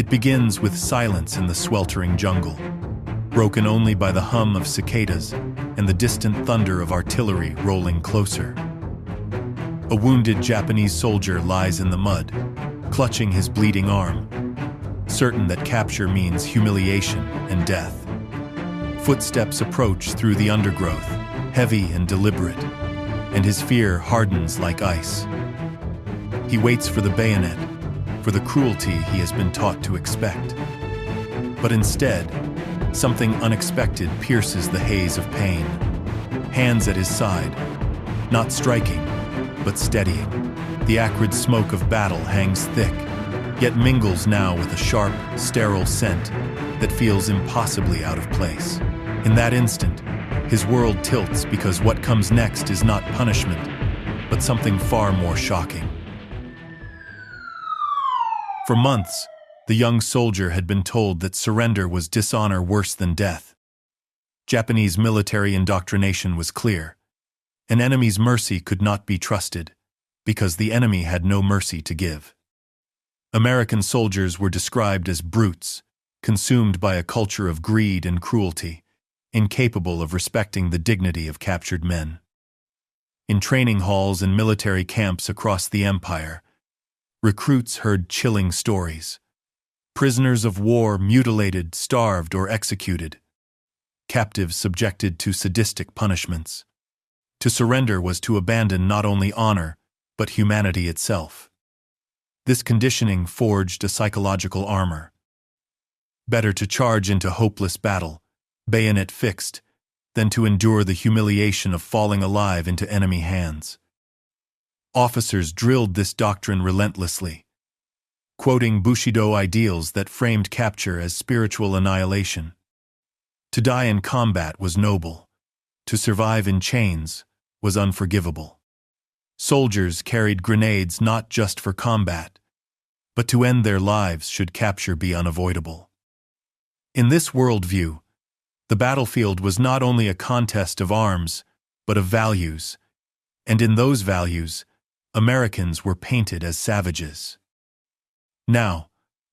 It begins with silence in the sweltering jungle, broken only by the hum of cicadas and the distant thunder of artillery rolling closer. A wounded Japanese soldier lies in the mud, clutching his bleeding arm, certain that capture means humiliation and death. Footsteps approach through the undergrowth, heavy and deliberate, and his fear hardens like ice. He waits for the bayonet, for the cruelty he has been taught to expect. But instead, something unexpected pierces the haze of pain. Hands at his side, not striking, but steadying. The acrid smoke of battle hangs thick, yet mingles now with a sharp, sterile scent that feels impossibly out of place. In that instant, his world tilts because what comes next is not punishment, but something far more shocking. For months, the young soldier had been told that surrender was dishonor worse than death. Japanese military indoctrination was clear. An enemy's mercy could not be trusted, because the enemy had no mercy to give. American soldiers were described as brutes, consumed by a culture of greed and cruelty, incapable of respecting the dignity of captured men. In training halls and military camps across the empire, recruits heard chilling stories. Prisoners of war mutilated, starved, or executed. Captives subjected to sadistic punishments. To surrender was to abandon not only honor, but humanity itself. This conditioning forged a psychological armor. Better to charge into hopeless battle, bayonet fixed, than to endure the humiliation of falling alive into enemy hands. Officers drilled this doctrine relentlessly, quoting Bushido ideals that framed capture as spiritual annihilation. To die in combat was noble. To survive in chains was unforgivable. Soldiers carried grenades not just for combat, but to end their lives should capture be unavoidable. In this worldview, the battlefield was not only a contest of arms, but of values, and in those values, Americans were painted as savages. Now,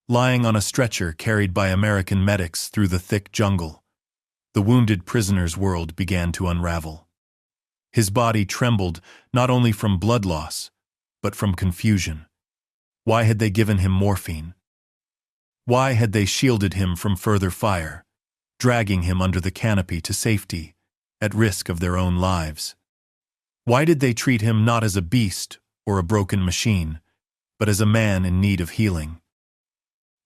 lying on a stretcher carried by American medics through the thick jungle, the wounded prisoner's world began to unravel. His body trembled not only from blood loss, but from confusion. Why had they given him morphine? Why had they shielded him from further fire, dragging him under the canopy to safety, at risk of their own lives? Why did they treat him not as a beast or a broken machine, but as a man in need of healing?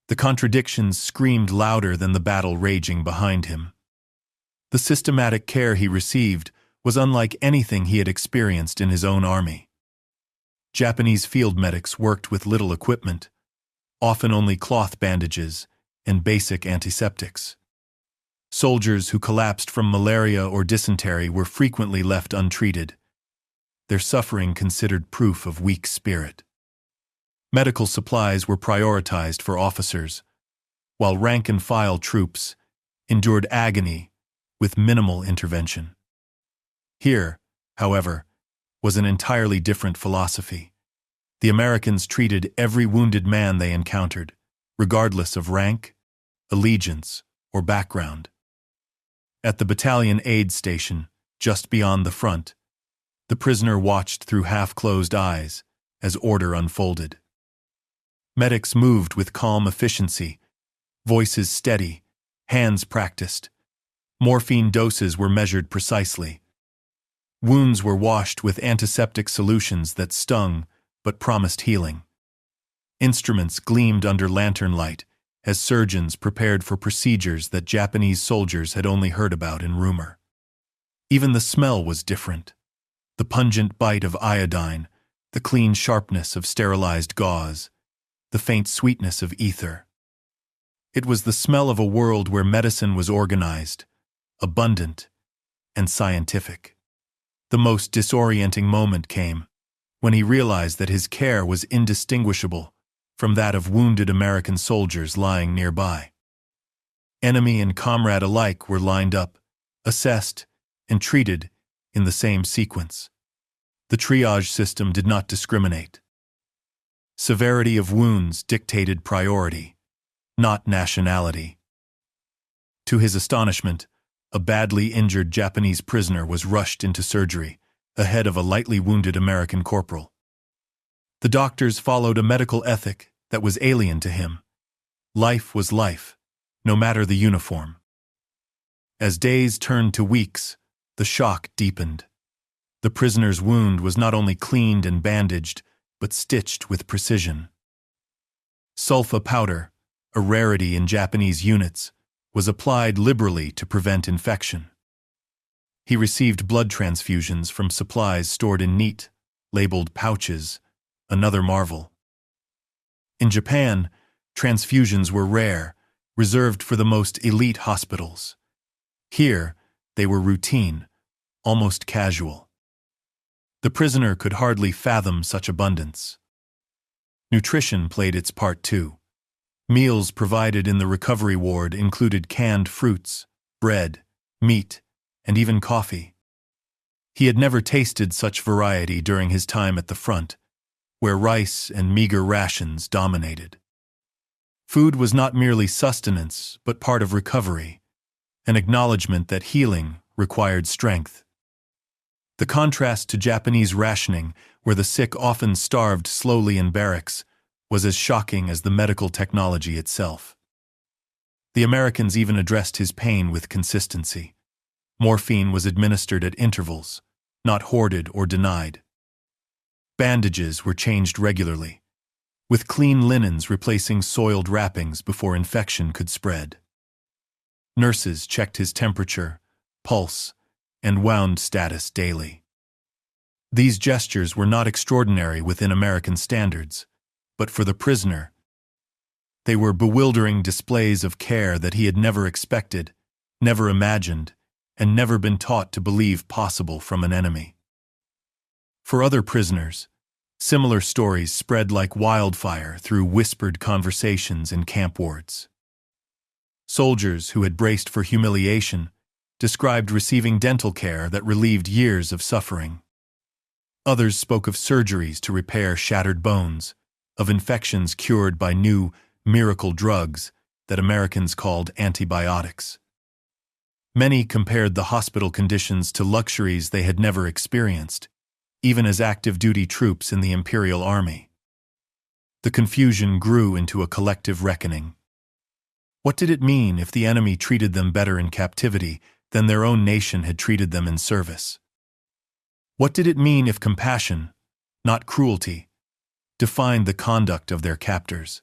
The contradictions screamed louder than the battle raging behind him. The systematic care he received was unlike anything he had experienced in his own army. Japanese field medics worked with little equipment, often only cloth bandages and basic antiseptics. Soldiers who collapsed from malaria or dysentery were frequently left untreated, their suffering considered proof of weak spirit. Medical supplies were prioritized for officers, while rank-and-file troops endured agony with minimal intervention. Here, however, was an entirely different philosophy. The Americans treated every wounded man they encountered, regardless of rank, allegiance, or background. At the battalion aid station, just beyond the front, the prisoner watched through half-closed eyes as order unfolded. Medics moved with calm efficiency, voices steady, hands practiced. Morphine doses were measured precisely. Wounds were washed with antiseptic solutions that stung but promised healing. Instruments gleamed under lantern light as surgeons prepared for procedures that Japanese soldiers had only heard about in rumor. Even the smell was different. The pungent bite of iodine, the clean sharpness of sterilized gauze, the faint sweetness of ether. It was the smell of a world where medicine was organized, abundant, and scientific. The most disorienting moment came when he realized that his care was indistinguishable from that of wounded American soldiers lying nearby. Enemy and comrade alike were lined up, assessed, and treated in the same sequence. The triage system did not discriminate. Severity of wounds dictated priority. not nationality. To his astonishment, a badly injured Japanese prisoner was rushed into surgery, ahead of a lightly wounded American corporal. The doctors followed a medical ethic that was alien to him. Life was life, no matter the uniform. As days turned to weeks, the shock deepened. The prisoner's wound was not only cleaned and bandaged, but stitched with precision. Sulfa powder, a rarity in Japanese units, was applied liberally to prevent infection. He received blood transfusions from supplies stored in neat, labeled pouches, another marvel. In Japan, transfusions were rare, reserved for the most elite hospitals. Here, they were routine, almost casual. The prisoner could hardly fathom such abundance. Nutrition played its part too. Meals provided in the recovery ward included canned fruits, bread, meat, and even coffee. He had never tasted such variety during his time at the front, where rice and meager rations dominated. Food was not merely sustenance, but part of recovery, an acknowledgement that healing required strength. The contrast to Japanese rationing, where the sick often starved slowly in barracks, was as shocking as the medical technology itself. The Americans even addressed his pain with consistency. Morphine was administered at intervals, not hoarded or denied. Bandages were changed regularly, with clean linens replacing soiled wrappings before infection could spread. Nurses checked his temperature, pulse, and wound status daily. These gestures were not extraordinary within American standards, but for the prisoner, they were bewildering displays of care that he had never expected, never imagined, and never been taught to believe possible from an enemy. For other prisoners, similar stories spread like wildfire through whispered conversations in camp wards. Soldiers who had braced for humiliation described receiving dental care that relieved years of suffering. Others spoke of surgeries to repair shattered bones, of infections cured by new, miracle drugs that Americans called antibiotics. Many compared the hospital conditions to luxuries they had never experienced, even as active-duty troops in the Imperial Army. The confusion grew into a collective reckoning. What did it mean if the enemy treated them better in captivity than their own nation had treated them in service? What did it mean if compassion, not cruelty, defined the conduct of their captors?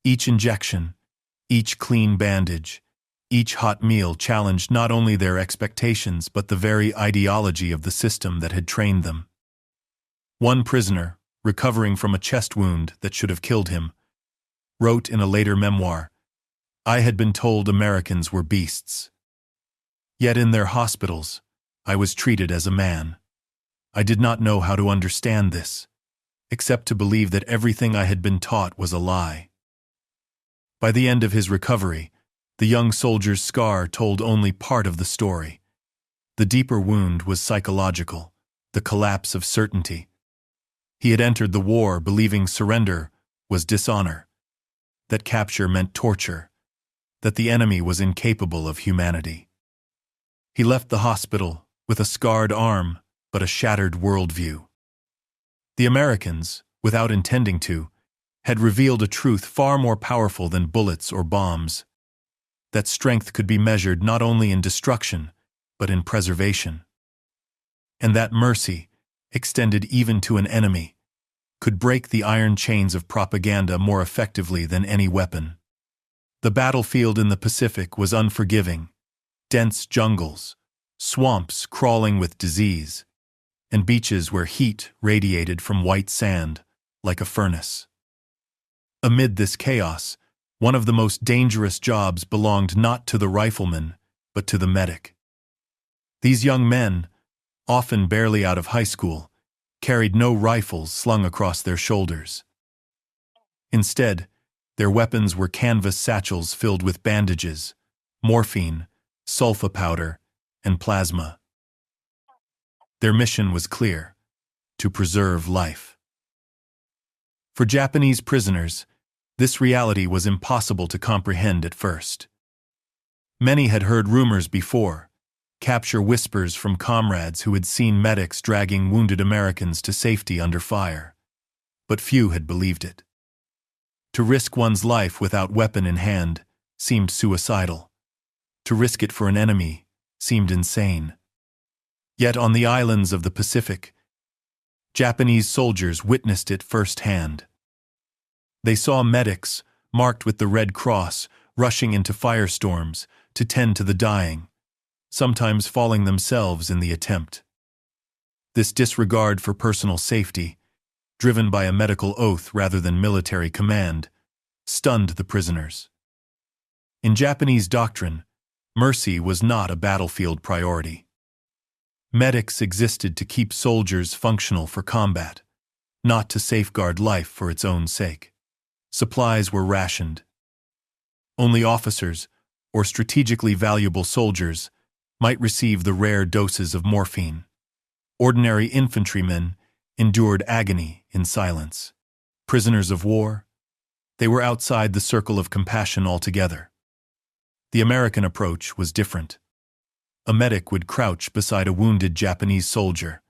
Each injection, each clean bandage, each hot meal challenged not only their expectations but the very ideology of the system that had trained them. One prisoner, recovering from a chest wound that should have killed him, wrote in a later memoir, "I had been told Americans were beasts. Yet in their hospitals, I was treated as a man. I did not know how to understand this, except to believe that everything I had been taught was a lie." By the end of his recovery, the young soldier's scar told only part of the story. The deeper wound was psychological, the collapse of certainty. He had entered the war believing surrender was dishonor, that capture meant torture, that the enemy was incapable of humanity. He left the hospital with a scarred arm but a shattered worldview. The Americans, without intending to, had revealed a truth far more powerful than bullets or bombs, that strength could be measured not only in destruction, but in preservation. And that mercy, extended even to an enemy, could break the iron chains of propaganda more effectively than any weapon. The battlefield in the Pacific was unforgiving, dense jungles, swamps crawling with disease, and beaches where heat radiated from white sand like a furnace. Amid this chaos, one of the most dangerous jobs belonged not to the rifleman, but to the medic. These young men, often barely out of high school, carried no rifles slung across their shoulders. Instead, their weapons were canvas satchels filled with bandages, morphine, sulfa powder, and plasma. Their mission was clear: to preserve life. For Japanese prisoners, This reality was impossible to comprehend at first. Many had heard rumors before, capture whispers from comrades who had seen medics dragging wounded Americans to safety under fire. But few had believed it. To risk one's life without weapon in hand seemed suicidal. To risk it for an enemy seemed insane. Yet on the islands of the Pacific, Japanese soldiers witnessed it firsthand. They saw medics, marked with the Red Cross, rushing into firestorms to tend to the dying, sometimes falling themselves in the attempt. This disregard for personal safety, driven by a medical oath rather than military command, stunned the prisoners. In Japanese doctrine, mercy was not a battlefield priority. Medics existed to keep soldiers functional for combat, not to safeguard life for its own sake. Supplies were rationed. Only officers, or strategically valuable soldiers, might receive the rare doses of morphine. Ordinary infantrymen endured agony in silence. Prisoners of war, they were outside the circle of compassion altogether. The American approach was different. A medic would crouch beside a wounded Japanese soldier,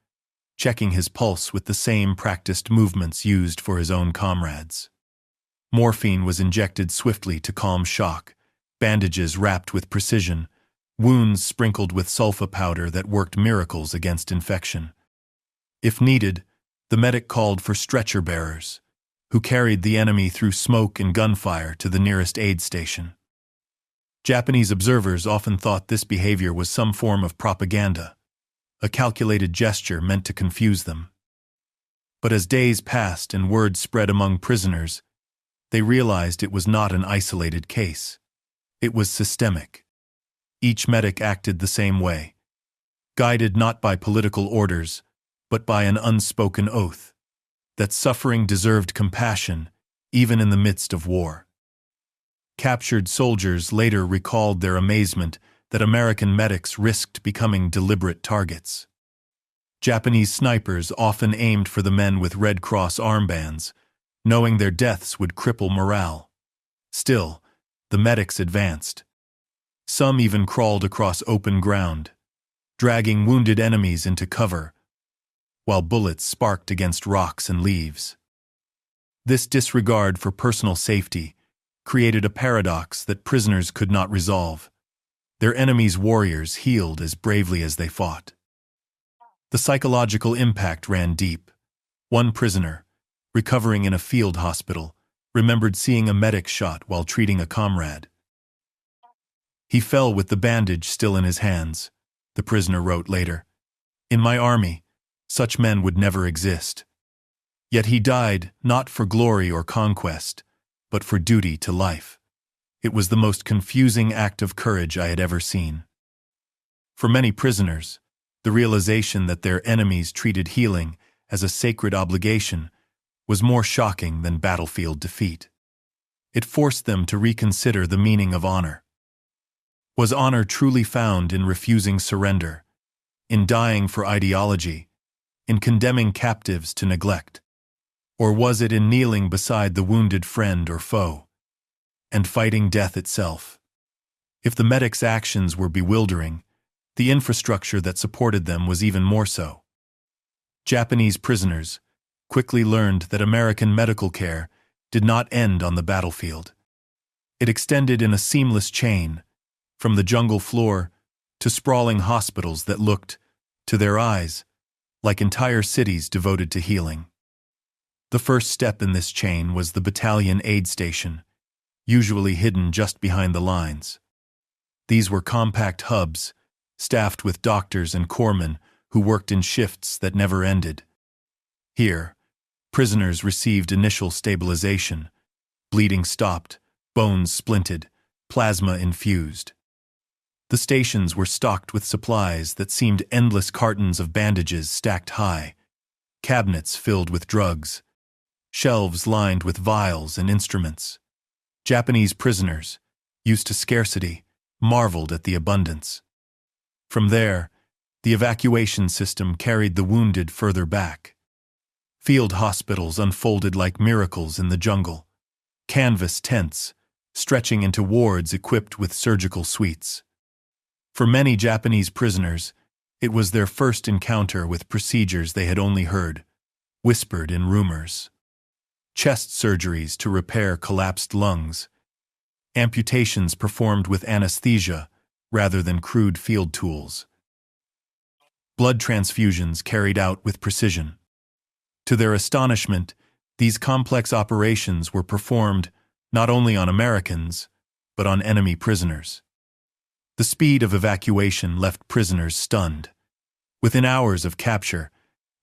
checking his pulse with the same practiced movements used for his own comrades. Morphine was injected swiftly to calm shock, bandages wrapped with precision, wounds sprinkled with sulfa powder that worked miracles against infection. If needed, the medic called for stretcher bearers, who carried the enemy through smoke and gunfire to the nearest aid station. Japanese observers often thought this behavior was some form of propaganda, a calculated gesture meant to confuse them. But as days passed and word spread among prisoners, they realized it was not an isolated case. It was systemic. Each medic acted the same way, guided not by political orders, but by an unspoken oath, that suffering deserved compassion, even in the midst of war. Captured soldiers later recalled their amazement that American medics risked becoming deliberate targets. Japanese snipers often aimed for the men with Red Cross armbands, knowing their deaths would cripple morale. Still, the medics advanced. Some even crawled across open ground, dragging wounded enemies into cover, while bullets sparked against rocks and leaves. This disregard for personal safety created a paradox that prisoners could not resolve. Their enemies' warriors healed as bravely as they fought. The psychological impact ran deep. One prisoner, recovering in a field hospital, remembered seeing a medic shot while treating a comrade. He fell with the bandage still in his hands, the prisoner wrote later. In my army, such men would never exist. Yet he died not for glory or conquest, but for duty to life. It was the most confusing act of courage I had ever seen. For many prisoners, the realization that their enemies treated healing as a sacred obligation was more shocking than battlefield defeat. It forced them to reconsider the meaning of honor. Was honor truly found in refusing surrender, in dying for ideology, in condemning captives to neglect? Or was it in kneeling beside the wounded friend or foe, and fighting death itself? If the medics' actions were bewildering, the infrastructure that supported them was even more so. Japanese prisoners quickly learned that American medical care did not end on the battlefield. It extended in a seamless chain, from the jungle floor to sprawling hospitals that looked, to their eyes, like entire cities devoted to healing. The first step in this chain was the battalion aid station, usually hidden just behind the lines. These were compact hubs, staffed with doctors and corpsmen who worked in shifts that never ended. Here, prisoners received initial stabilization, bleeding stopped, bones splinted, plasma infused. The stations were stocked with supplies that seemed endless cartons of bandages stacked high, cabinets filled with drugs, shelves lined with vials and instruments. Japanese prisoners, used to scarcity, marveled at the abundance. From there, the evacuation system carried the wounded further back. Field hospitals unfolded like miracles in the jungle, canvas tents, stretching into wards equipped with surgical suites. For many Japanese prisoners, it was their first encounter with procedures they had only heard, whispered in rumors. Chest surgeries to repair collapsed lungs, amputations performed with anesthesia rather than crude field tools, blood transfusions carried out with precision. To their astonishment, these complex operations were performed not only on Americans, but on enemy prisoners. The speed of evacuation left prisoners stunned. Within hours of capture,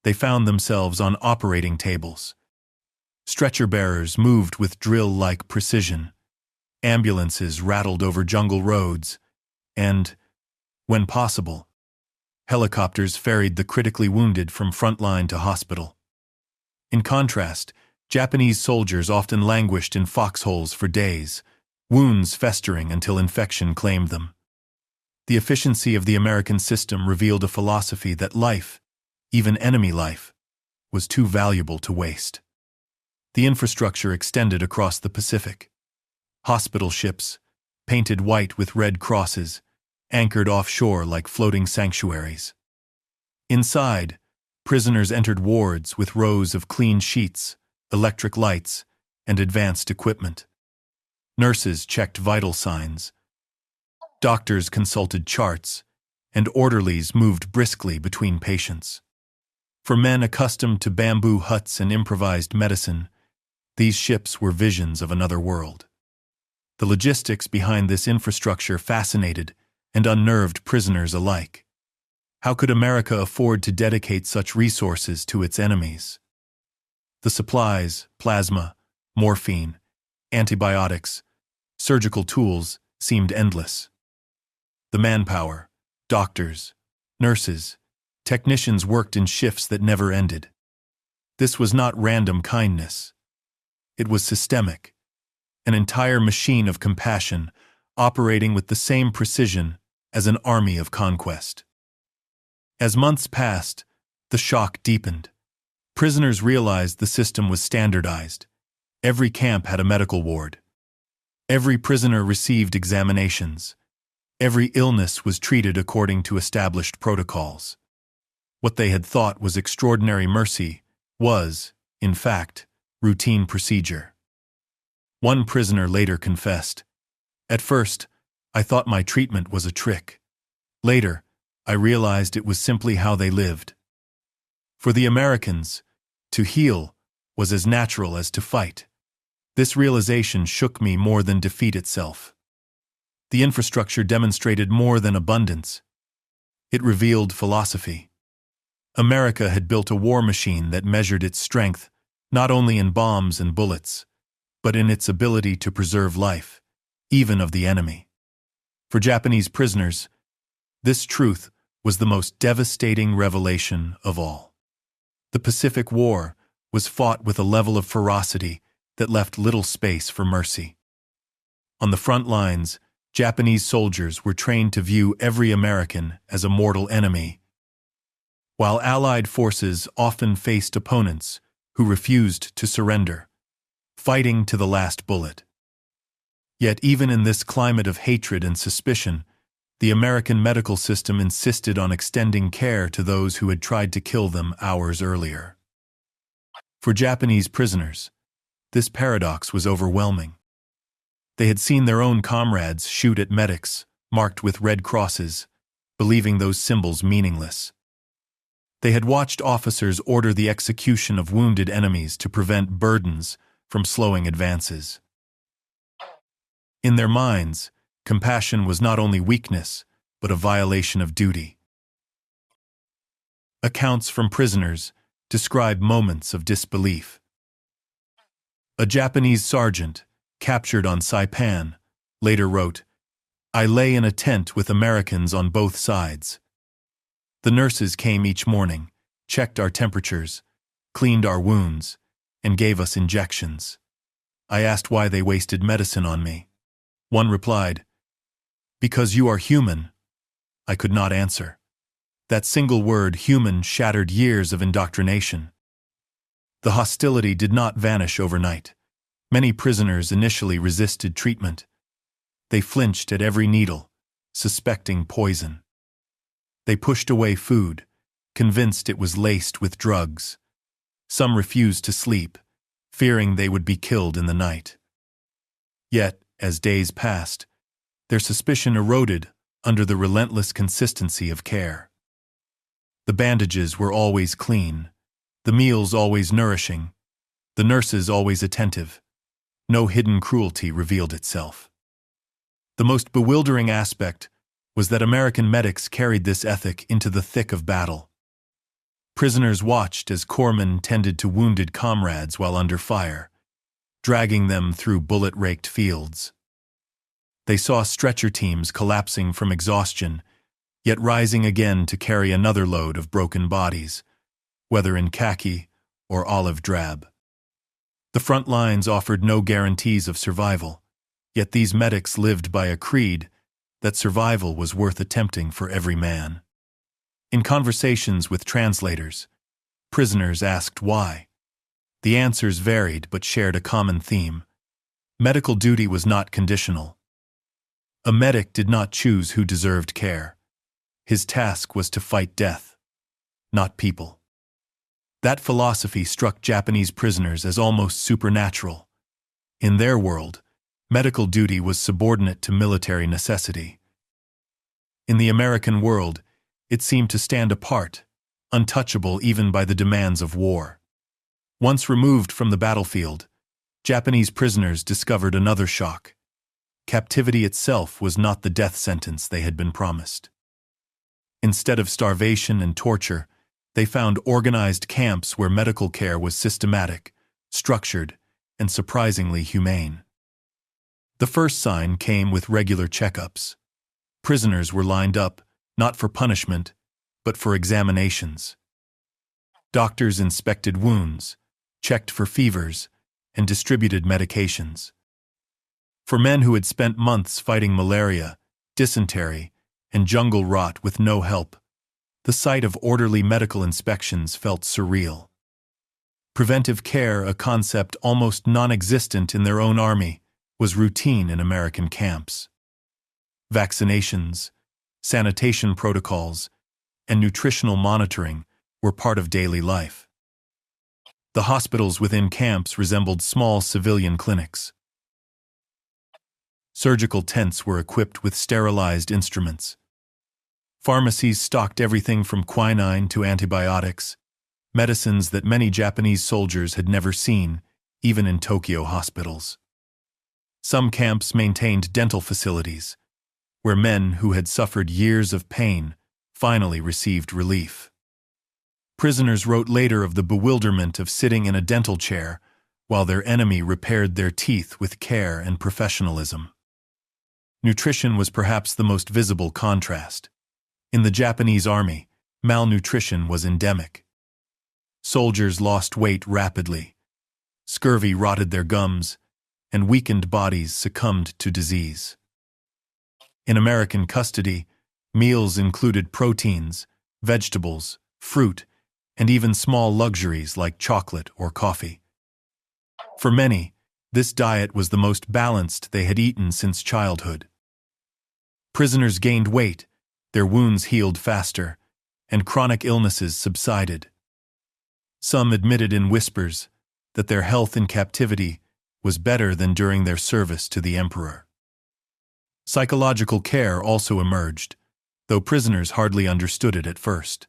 they found themselves on operating tables. Stretcher bearers moved with drill-like precision. Ambulances rattled over jungle roads, and, when possible, helicopters ferried the critically wounded from front line to hospital. In contrast, Japanese soldiers often languished in foxholes for days, wounds festering until infection claimed them. The efficiency of the American system revealed a philosophy that life, even enemy life, was too valuable to waste. The infrastructure extended across the Pacific. Hospital ships, painted white with red crosses, anchored offshore like floating sanctuaries. Inside, prisoners entered wards with rows of clean sheets, electric lights, and advanced equipment. Nurses checked vital signs. Doctors consulted charts, and orderlies moved briskly between patients. For men accustomed to bamboo huts and improvised medicine, these ships were visions of another world. The logistics behind this infrastructure fascinated and unnerved prisoners alike. How could America afford to dedicate such resources to its enemies? The supplies, plasma, morphine, antibiotics, surgical tools seemed endless. The manpower, doctors, nurses, technicians worked in shifts that never ended. This was not random kindness. It was systemic, an entire machine of compassion operating with the same precision as an army of conquest. As months passed, the shock deepened. Prisoners realized the system was standardized. Every camp had a medical ward. Every prisoner received examinations. Every illness was treated according to established protocols. What they had thought was extraordinary mercy was, in fact, routine procedure. One prisoner later confessed, "At first, I thought my treatment was a trick. Later, I realized it was simply how they lived." For the Americans, to heal was as natural as to fight. This realization shook me more than defeat itself. The infrastructure demonstrated more than abundance. It revealed philosophy. America had built a war machine that measured its strength not only in bombs and bullets, but in its ability to preserve life, even of the enemy. For Japanese prisoners, this truth was the most devastating revelation of all. The Pacific War was fought with a level of ferocity that left little space for mercy. On the front lines, Japanese soldiers were trained to view every American as a mortal enemy, while Allied forces often faced opponents who refused to surrender, fighting to the last bullet. Yet even in this climate of hatred and suspicion, the American medical system insisted on extending care to those who had tried to kill them hours earlier. For Japanese prisoners, this paradox was overwhelming. They had seen their own comrades shoot at medics, marked with red crosses, believing those symbols meaningless. They had watched officers order the execution of wounded enemies to prevent burdens from slowing advances. In their minds, compassion was not only weakness, but a violation of duty. Accounts from prisoners describe moments of disbelief. A Japanese sergeant, captured on Saipan, later wrote, "I lay in a tent with Americans on both sides. The nurses came each morning, checked our temperatures, cleaned our wounds, and gave us injections. I asked why they wasted medicine on me. One replied, 'Because you are human.' I could not answer. That single word, human, shattered years of indoctrination. The hostility did not vanish overnight. Many prisoners initially resisted treatment. They flinched at every needle, suspecting poison. They pushed away food, convinced it was laced with drugs. Some refused to sleep, fearing they would be killed in the night. Yet, as days passed, their suspicion eroded under the relentless consistency of care. The bandages were always clean, the meals always nourishing, the nurses always attentive. No hidden cruelty revealed itself. The most bewildering aspect was that American medics carried this ethic into the thick of battle. Prisoners watched as corpsmen tended to wounded comrades while under fire, dragging them through bullet-raked fields. They saw stretcher teams collapsing from exhaustion, yet rising again to carry another load of broken bodies, whether in khaki or olive drab. The front lines offered no guarantees of survival, yet these medics lived by a creed that survival was worth attempting for every man. In conversations with translators, prisoners asked why. The answers varied but shared a common theme. Medical duty was not conditional. A medic did not choose who deserved care. His task was to fight death, not people. That philosophy struck Japanese prisoners as almost supernatural. In their world, medical duty was subordinate to military necessity. In the American world, it seemed to stand apart, untouchable even by the demands of war. Once removed from the battlefield, Japanese prisoners discovered another shock. Captivity itself was not the death sentence they had been promised. Instead of starvation and torture, they found organized camps where medical care was systematic, structured, and surprisingly humane. The first sign came with regular checkups. Prisoners were lined up, not for punishment, but for examinations. Doctors inspected wounds, checked for fevers, and distributed medications. For men who had spent months fighting malaria, dysentery, and jungle rot with no help, the sight of orderly medical inspections felt surreal. Preventive care, a concept almost non-existent in their own army, was routine in American camps. Vaccinations, sanitation protocols, and nutritional monitoring were part of daily life. The hospitals within camps resembled small civilian clinics. Surgical tents were equipped with sterilized instruments. Pharmacies stocked everything from quinine to antibiotics, medicines that many Japanese soldiers had never seen, even in Tokyo hospitals. Some camps maintained dental facilities, where men who had suffered years of pain finally received relief. Prisoners wrote later of the bewilderment of sitting in a dental chair while their enemy repaired their teeth with care and professionalism. Nutrition was perhaps the most visible contrast. In the Japanese army, malnutrition was endemic. Soldiers lost weight rapidly. Scurvy rotted their gums, and weakened bodies succumbed to disease. In American custody, meals included proteins, vegetables, fruit, and even small luxuries like chocolate or coffee. For many, this diet was the most balanced they had eaten since childhood. Prisoners gained weight, their wounds healed faster, and chronic illnesses subsided. Some admitted in whispers that their health in captivity was better than during their service to the emperor. Psychological care also emerged, though prisoners hardly understood it at first.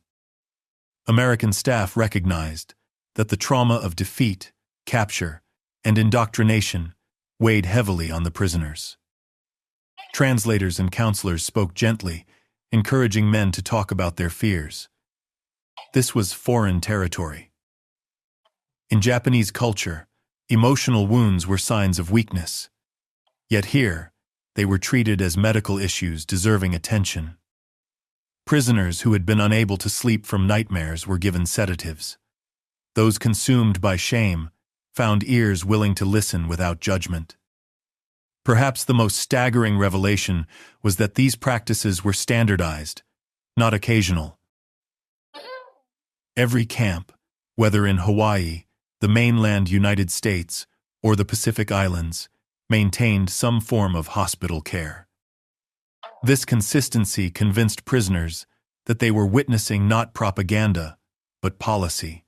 American staff recognized that the trauma of defeat, capture, and indoctrination weighed heavily on the prisoners. Translators and counselors spoke gently, encouraging men to talk about their fears. This was foreign territory. In Japanese culture, emotional wounds were signs of weakness. Yet here, they were treated as medical issues deserving attention. Prisoners who had been unable to sleep from nightmares were given sedatives. Those consumed by shame found ears willing to listen without judgment. Perhaps the most staggering revelation was that these practices were standardized, not occasional. Every camp, whether in Hawaii, the mainland United States, or the Pacific Islands, maintained some form of hospital care. This consistency convinced prisoners that they were witnessing not propaganda, but policy.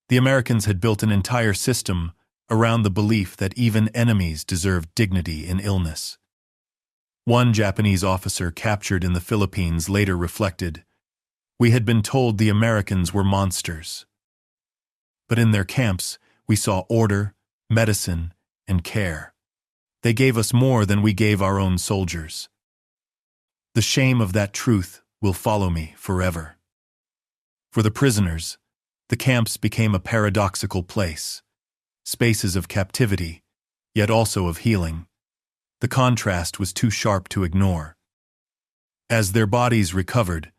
The Americans had built an entire system around the belief that even enemies deserved dignity in illness. One Japanese officer captured in the Philippines later reflected, "We had been told the Americans were monsters. But in their camps, we saw order, medicine, and care. They gave us more than we gave our own soldiers." The shame of that truth will follow me forever. For the prisoners, the camps became a paradoxical place, spaces of captivity, yet also of healing. The contrast was too sharp to ignore. As their bodies recovered,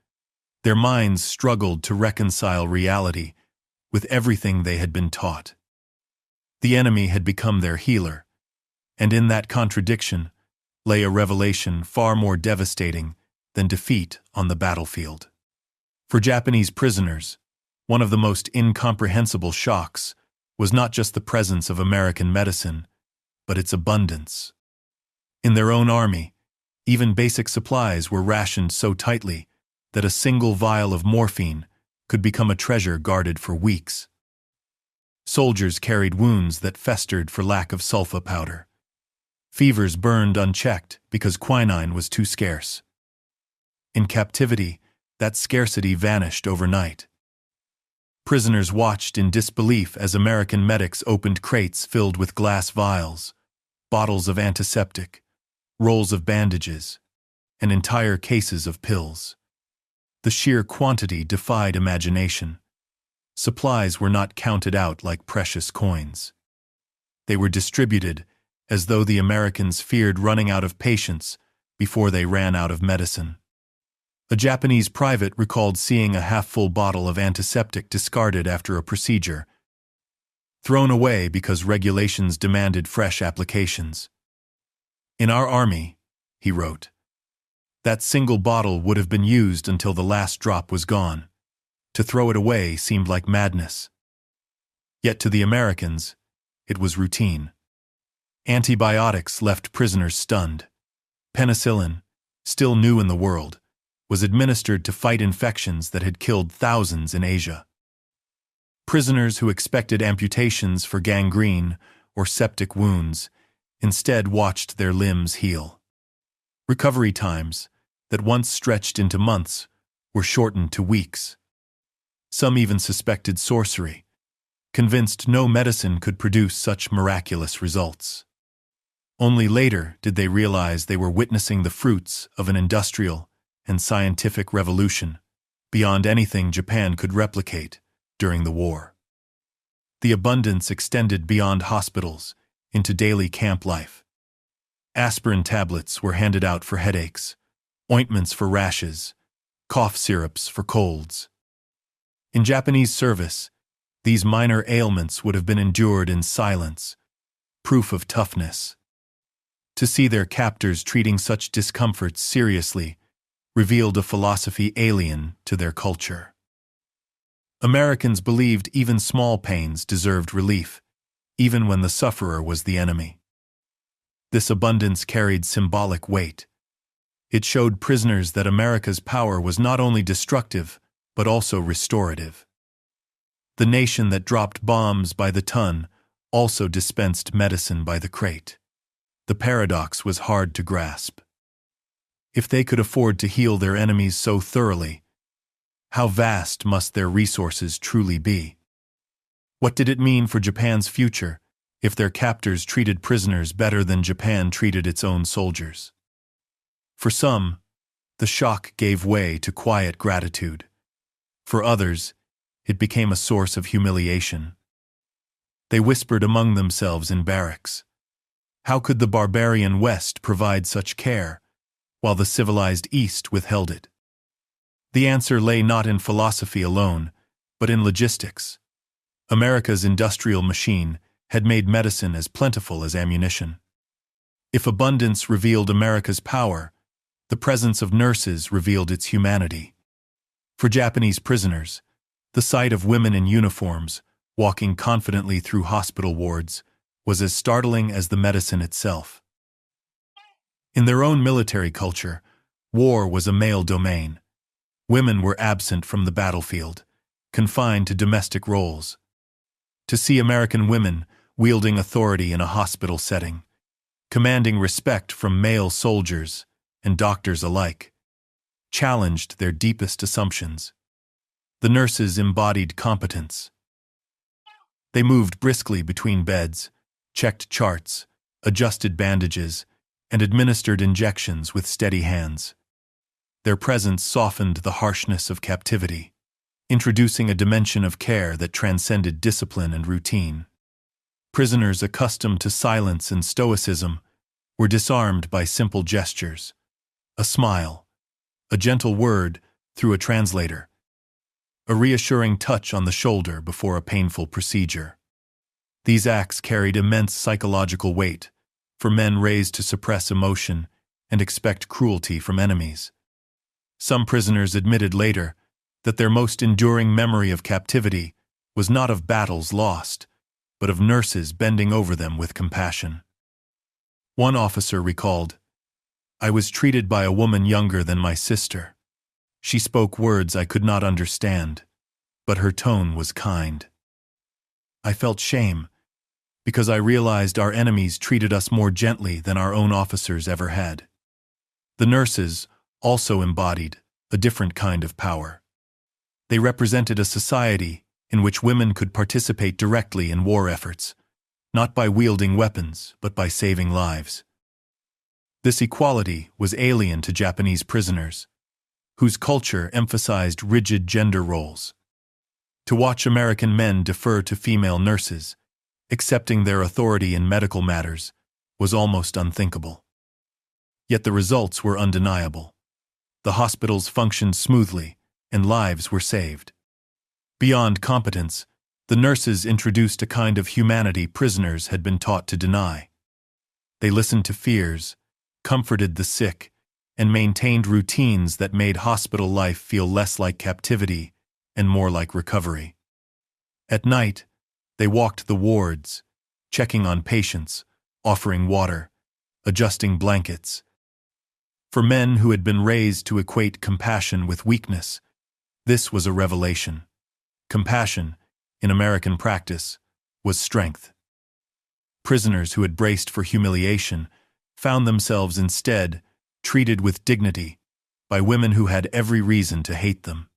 their minds struggled to reconcile reality with everything they had been taught. The enemy had become their healer, and in that contradiction lay a revelation far more devastating than defeat on the battlefield. For Japanese prisoners, one of the most incomprehensible shocks was not just the presence of American medicine, but its abundance. In their own army, even basic supplies were rationed so tightly that a single vial of morphine could become a treasure guarded for weeks. Soldiers carried wounds that festered for lack of sulfa powder. Fevers burned unchecked because quinine was too scarce. In captivity, that scarcity vanished overnight. Prisoners watched in disbelief as American medics opened crates filled with glass vials, bottles of antiseptic, rolls of bandages, and entire cases of pills. The sheer quantity defied imagination. Supplies were not counted out like precious coins. They were distributed as though the Americans feared running out of patience before they ran out of medicine. A Japanese private recalled seeing a half-full bottle of antiseptic discarded after a procedure, thrown away because regulations demanded fresh applications. "In our army," he wrote, "that single bottle would have been used until the last drop was gone. To throw it away seemed like madness." Yet to the Americans, it was routine. Antibiotics left prisoners stunned. Penicillin, still new in the world, was administered to fight infections that had killed thousands in Asia. Prisoners who expected amputations for gangrene or septic wounds instead watched their limbs heal. Recovery times, that once stretched into months, were shortened to weeks. Some even suspected sorcery, convinced no medicine could produce such miraculous results. Only later did they realize they were witnessing the fruits of an industrial and scientific revolution beyond anything Japan could replicate during the war. The abundance extended beyond hospitals into daily camp life. Aspirin tablets were handed out for headaches, ointments for rashes, cough syrups for colds. In Japanese service, these minor ailments would have been endured in silence, proof of toughness. To see their captors treating such discomforts seriously revealed a philosophy alien to their culture. Americans believed even small pains deserved relief, even when the sufferer was the enemy. This abundance carried symbolic weight. It showed prisoners that America's power was not only destructive, but also restorative. The nation that dropped bombs by the ton also dispensed medicine by the crate. The paradox was hard to grasp. If they could afford to heal their enemies so thoroughly, how vast must their resources truly be? What did it mean for Japan's future if their captors treated prisoners better than Japan treated its own soldiers? For some, the shock gave way to quiet gratitude. For others, it became a source of humiliation. They whispered among themselves in barracks, "How could the barbarian West provide such care, while the civilized East withheld it?" The answer lay not in philosophy alone, but in logistics. America's industrial machine had made medicine as plentiful as ammunition. If abundance revealed America's power, the presence of nurses revealed its humanity. For Japanese prisoners, the sight of women in uniforms, walking confidently through hospital wards, was as startling as the medicine itself. In their own military culture, war was a male domain. Women were absent from the battlefield, confined to domestic roles. To see American women wielding authority in a hospital setting, commanding respect from male soldiers and doctors alike, challenged their deepest assumptions. The nurses embodied competence. They moved briskly between beds, checked charts, adjusted bandages, and administered injections with steady hands. Their presence softened the harshness of captivity, introducing a dimension of care that transcended discipline and routine. Prisoners accustomed to silence and stoicism were disarmed by simple gestures, a smile, a gentle word through a translator, a reassuring touch on the shoulder before a painful procedure. These acts carried immense psychological weight for men raised to suppress emotion and expect cruelty from enemies. Some prisoners admitted later that their most enduring memory of captivity was not of battles lost, but of nurses bending over them with compassion. One officer recalled, "I was treated by a woman younger than my sister. She spoke words I could not understand, but her tone was kind. I felt shame, because I realized our enemies treated us more gently than our own officers ever had." The nurses also embodied a different kind of power. They represented a society in which women could participate directly in war efforts, not by wielding weapons, but by saving lives. This equality was alien to Japanese prisoners, whose culture emphasized rigid gender roles. To watch American men defer to female nurses, accepting their authority in medical matters, was almost unthinkable. Yet the results were undeniable. The hospitals functioned smoothly, and lives were saved. Beyond competence, the nurses introduced a kind of humanity prisoners had been taught to deny. They listened to fears, comforted the sick, and maintained routines that made hospital life feel less like captivity and more like recovery. At night, they walked the wards, checking on patients, offering water, adjusting blankets. For men who had been raised to equate compassion with weakness, this was a revelation. Compassion, in American practice, was strength. Prisoners who had braced for humiliation found themselves instead treated with dignity by women who had every reason to hate them.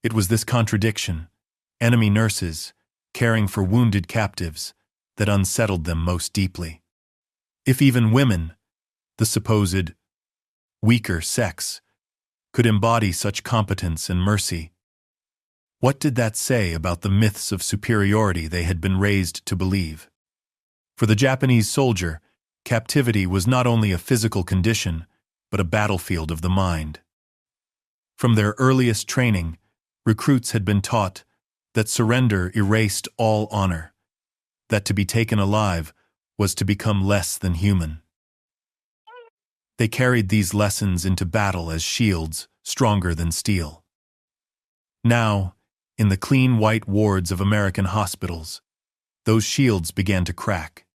It was this contradiction, enemy nurses caring for wounded captives, that unsettled them most deeply. If even women, the supposed weaker sex, could embody such competence and mercy, what did that say about the myths of superiority they had been raised to believe? For the Japanese soldier, captivity was not only a physical condition, but a battlefield of the mind. From their earliest training, recruits had been taught that surrender erased all honor, that to be taken alive was to become less than human. They carried these lessons into battle as shields stronger than steel. Now, in the clean white wards of American hospitals, those shields began to crack.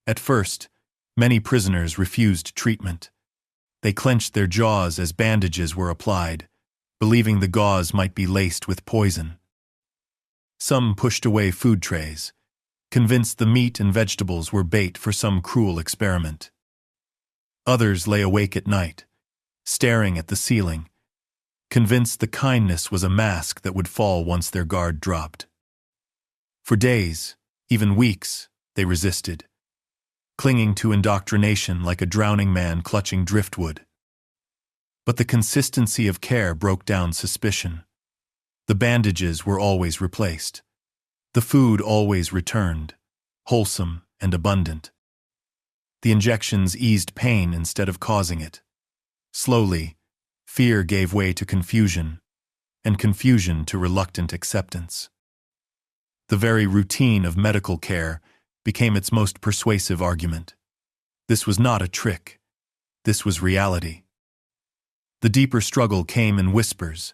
At first, many prisoners refused treatment. They clenched their jaws as bandages were applied, believing the gauze might be laced with poison. Some pushed away food trays, convinced the meat and vegetables were bait for some cruel experiment. Others lay awake at night, staring at the ceiling, convinced the kindness was a mask that would fall once their guard dropped. For days, even weeks, they resisted, clinging to indoctrination like a drowning man clutching driftwood. But the consistency of care broke down suspicion. The bandages were always replaced. The food always returned, wholesome and abundant. The injections eased pain instead of causing it. Slowly, fear gave way to confusion, and confusion to reluctant acceptance. The very routine of medical care became its most persuasive argument. This was not a trick. This was reality. The deeper struggle came in whispers,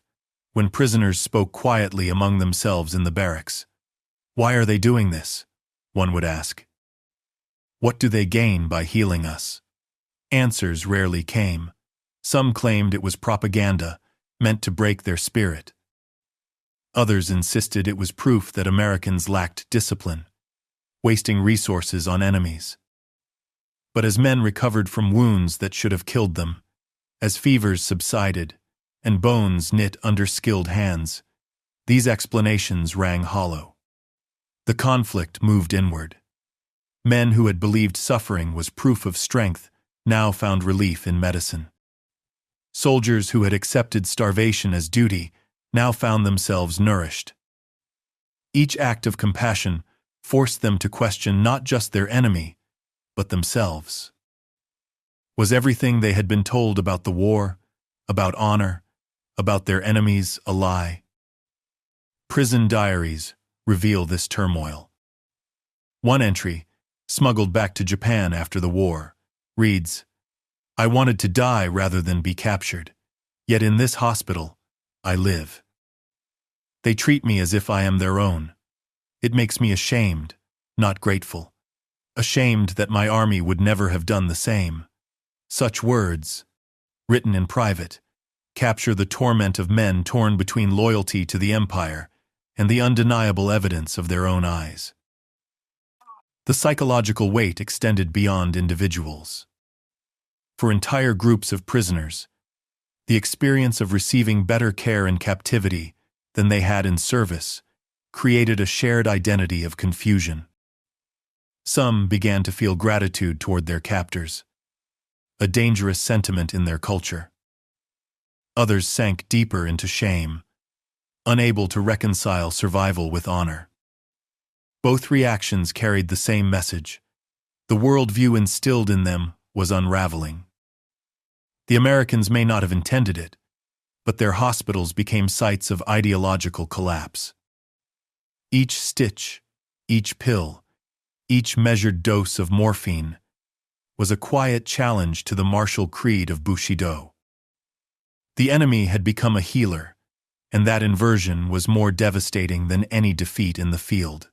when prisoners spoke quietly among themselves in the barracks. "Why are they doing this?" one would ask. What do they gain by healing us? Answers rarely came. Some claimed it was propaganda, meant to break their spirit. Others insisted it was proof that Americans lacked discipline, wasting resources on enemies. But as men recovered from wounds that should have killed them, as fevers subsided, and bones knit under skilled hands, these explanations rang hollow. The conflict moved inward. Men who had believed suffering was proof of strength now found relief in medicine. Soldiers who had accepted starvation as duty now found themselves nourished. Each act of compassion forced them to question not just their enemy, but themselves. Was everything they had been told about the war, about honor, about their enemies a lie? Prison diaries reveal this turmoil. One entry, smuggled back to Japan after the war, reads, "I wanted to die rather than be captured, yet in this hospital, I live. They treat me as if I am their own. It makes me ashamed, not grateful. Ashamed that my army would never have done the same." Such words, written in private, capture the torment of men torn between loyalty to the empire and the undeniable evidence of their own eyes. The psychological weight extended beyond individuals. For entire groups of prisoners, the experience of receiving better care in captivity than they had in service created a shared identity of confusion. Some began to feel gratitude toward their captors, a dangerous sentiment in their culture. Others sank deeper into shame, unable to reconcile survival with honor. Both reactions carried the same message. The worldview instilled in them was unraveling. The Americans may not have intended it, but their hospitals became sites of ideological collapse. Each stitch, each pill, each measured dose of morphine was a quiet challenge to the martial creed of Bushido. The enemy had become a healer, and that inversion was more devastating than any defeat in the field.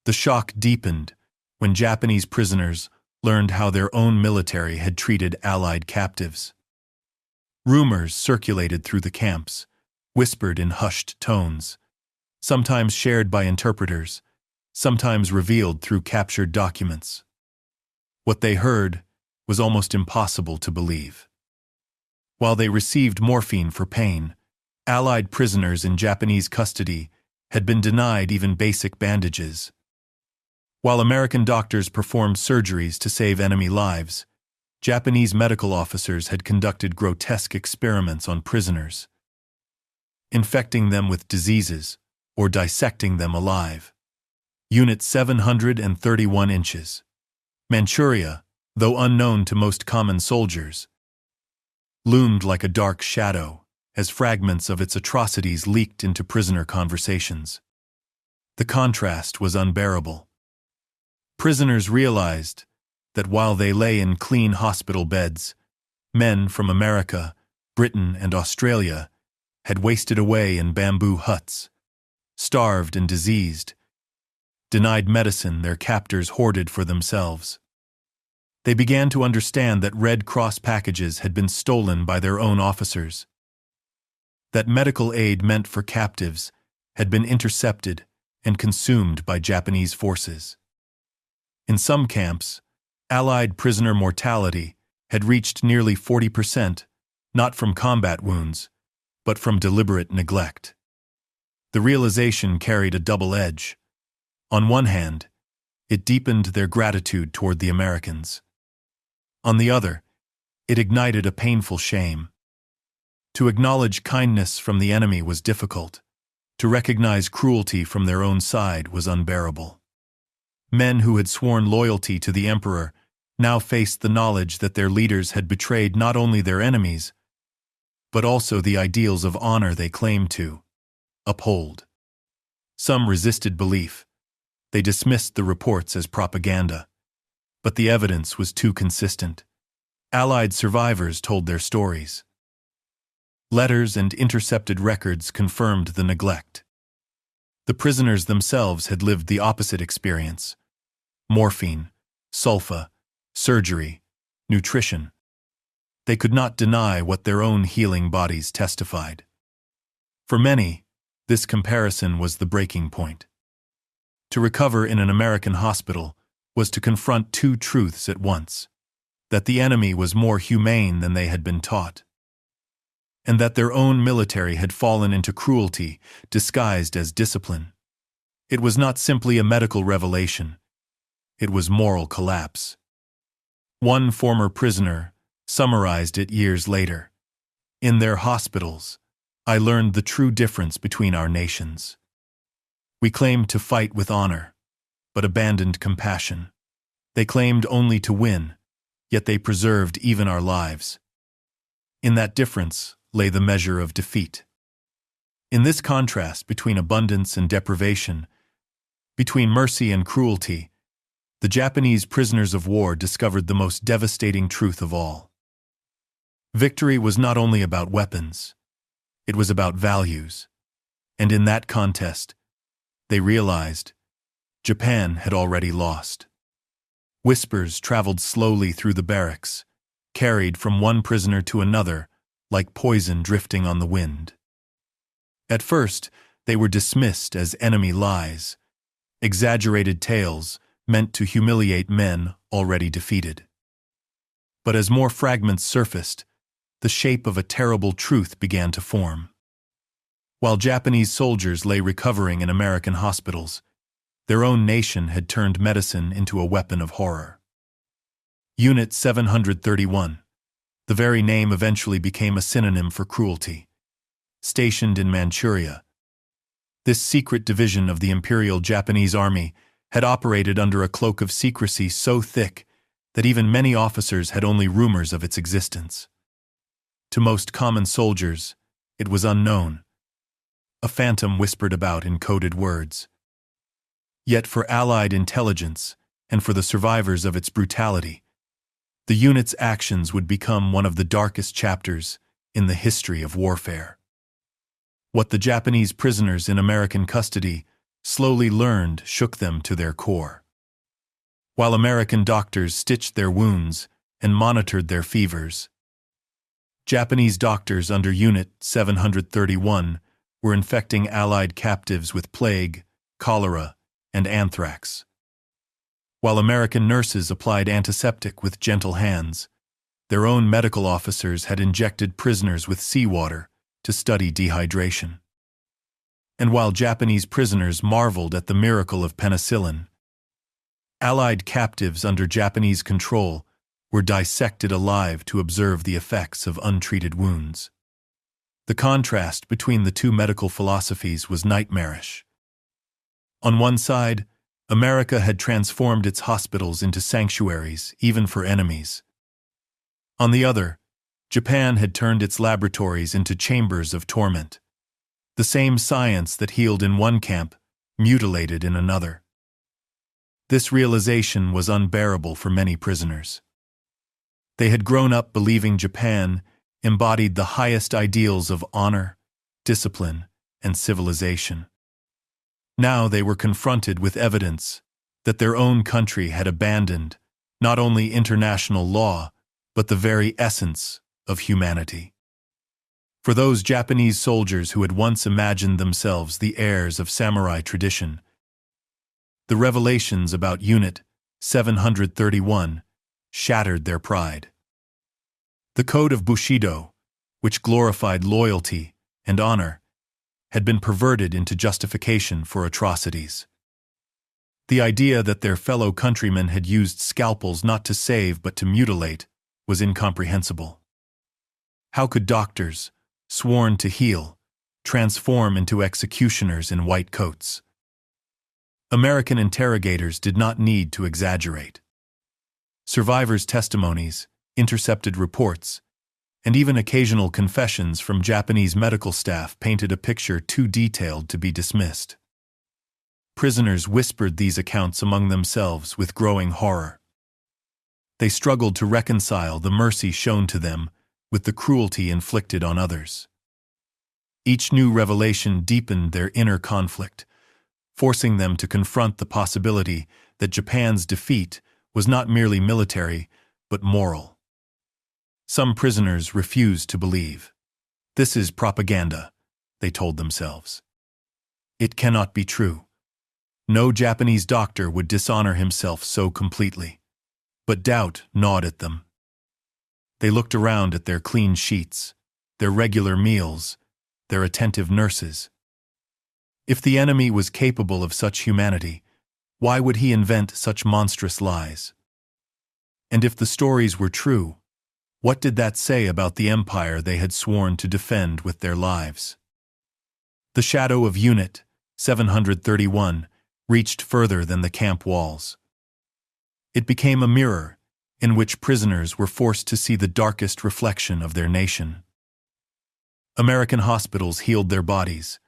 The shock deepened when Japanese prisoners learned how their own military had treated Allied captives. Rumors circulated through the camps, whispered in hushed tones, sometimes shared by interpreters, sometimes revealed through captured documents. What they heard was almost impossible to believe. While they received morphine for pain, Allied prisoners in Japanese custody had been denied even basic bandages. While American doctors performed surgeries to save enemy lives, Japanese medical officers had conducted grotesque experiments on prisoners, infecting them with diseases or dissecting them alive. Unit 731 inches. Manchuria, though unknown to most common soldiers, loomed like a dark shadow as fragments of its atrocities leaked into prisoner conversations. The contrast was unbearable. Prisoners realized that while they lay in clean hospital beds, men from America, Britain, and Australia had wasted away in bamboo huts, starved and diseased, denied medicine their captors hoarded for themselves. They began to understand that Red Cross packages had been stolen by their own officers, that medical aid meant for captives had been intercepted and consumed by Japanese forces. In some camps, Allied prisoner mortality had reached nearly 40%, not from combat wounds, but from deliberate neglect. The realization carried a double edge. On one hand, it deepened their gratitude toward the Americans. On the other, it ignited a painful shame. To acknowledge kindness from the enemy was difficult. To recognize cruelty from their own side was unbearable. Men who had sworn loyalty to the emperor now faced the knowledge that their leaders had betrayed not only their enemies, but also the ideals of honor they claimed to uphold. Some resisted belief. They dismissed the reports as propaganda. But the evidence was too consistent. Allied survivors told their stories. Letters and intercepted records confirmed the neglect. The prisoners themselves had lived the opposite experience. Morphine, sulfa, surgery, nutrition. They could not deny what their own healing bodies testified. For many, this comparison was the breaking point. To recover in an American hospital was to confront two truths at once: that the enemy was more humane than they had been taught, and that their own military had fallen into cruelty disguised as discipline. It was not simply a medical revelation, it was moral collapse. One former prisoner summarized it years later. "In their hospitals, I learned the true difference between our nations. We claimed to fight with honor, but abandoned compassion. They claimed only to win, yet they preserved even our lives. In that difference lay the measure of defeat." In this contrast between abundance and deprivation, between mercy and cruelty, the Japanese prisoners of war discovered the most devastating truth of all. Victory was not only about weapons, it was about values, and in that contest, they realized Japan had already lost. Whispers traveled slowly through the barracks, carried from one prisoner to another like poison drifting on the wind. At first, they were dismissed as enemy lies, exaggerated tales meant to humiliate men already defeated. But as more fragments surfaced, the shape of a terrible truth began to form. While Japanese soldiers lay recovering in American hospitals, their own nation had turned medicine into a weapon of horror. Unit 731, the very name eventually became a synonym for cruelty. Stationed in Manchuria, this secret division of the Imperial Japanese Army had operated under a cloak of secrecy so thick that even many officers had only rumors of its existence. To most common soldiers, it was unknown, a phantom whispered about in coded words. Yet for Allied intelligence, and for the survivors of its brutality, the unit's actions would become one of the darkest chapters in the history of warfare. What the Japanese prisoners in American custody slowly learned shook them to their core. While American doctors stitched their wounds and monitored their fevers, Japanese doctors under Unit 731 were infecting Allied captives with plague, cholera, and anthrax. While American nurses applied antiseptic with gentle hands, their own medical officers had injected prisoners with seawater to study dehydration. And while Japanese prisoners marveled at the miracle of penicillin, Allied captives under Japanese control were dissected alive to observe the effects of untreated wounds. The contrast between the two medical philosophies was nightmarish. On one side, America had transformed its hospitals into sanctuaries, even for enemies. On the other, Japan had turned its laboratories into chambers of torment. The same science that healed in one camp, mutilated in another. This realization was unbearable for many prisoners. They had grown up believing Japan embodied the highest ideals of honor, discipline, and civilization. Now they were confronted with evidence that their own country had abandoned not only international law, but the very essence of humanity. For those Japanese soldiers who had once imagined themselves the heirs of samurai tradition, the revelations about Unit 731 shattered their pride. The code of Bushido, which glorified loyalty and honor, had been perverted into justification for atrocities. The idea that their fellow countrymen had used scalpels not to save but to mutilate was incomprehensible. How could doctors, sworn to heal, transform into executioners in white coats? American interrogators did not need to exaggerate. Survivors' testimonies, intercepted reports, and even occasional confessions from Japanese medical staff painted a picture too detailed to be dismissed. Prisoners whispered these accounts among themselves with growing horror. They struggled to reconcile the mercy shown to them with the cruelty inflicted on others. Each new revelation deepened their inner conflict, forcing them to confront the possibility that Japan's defeat was not merely military, but moral. Some prisoners refused to believe. "This is propaganda," they told themselves. "It cannot be true. No Japanese doctor would dishonor himself so completely." But doubt gnawed at them. They looked around at their clean sheets, their regular meals, their attentive nurses. If the enemy was capable of such humanity, why would he invent such monstrous lies? And if the stories were true, what did that say about the empire they had sworn to defend with their lives? The shadow of Unit 731 reached further than the camp walls. It became a mirror in which prisoners were forced to see the darkest reflection of their nation. American hospitals healed their bodies,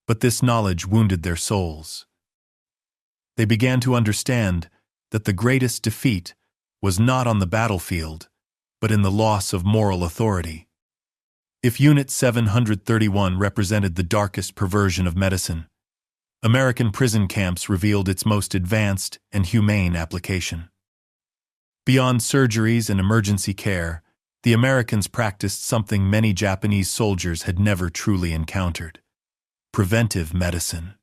but this knowledge wounded their souls. They began to understand that the greatest defeat was not on the battlefield, but in the loss of moral authority. If Unit 731 represented the darkest perversion of medicine, American prison camps revealed its most advanced and humane application. Beyond surgeries and emergency care, the Americans practiced something many Japanese soldiers had never truly encountered: preventive medicine.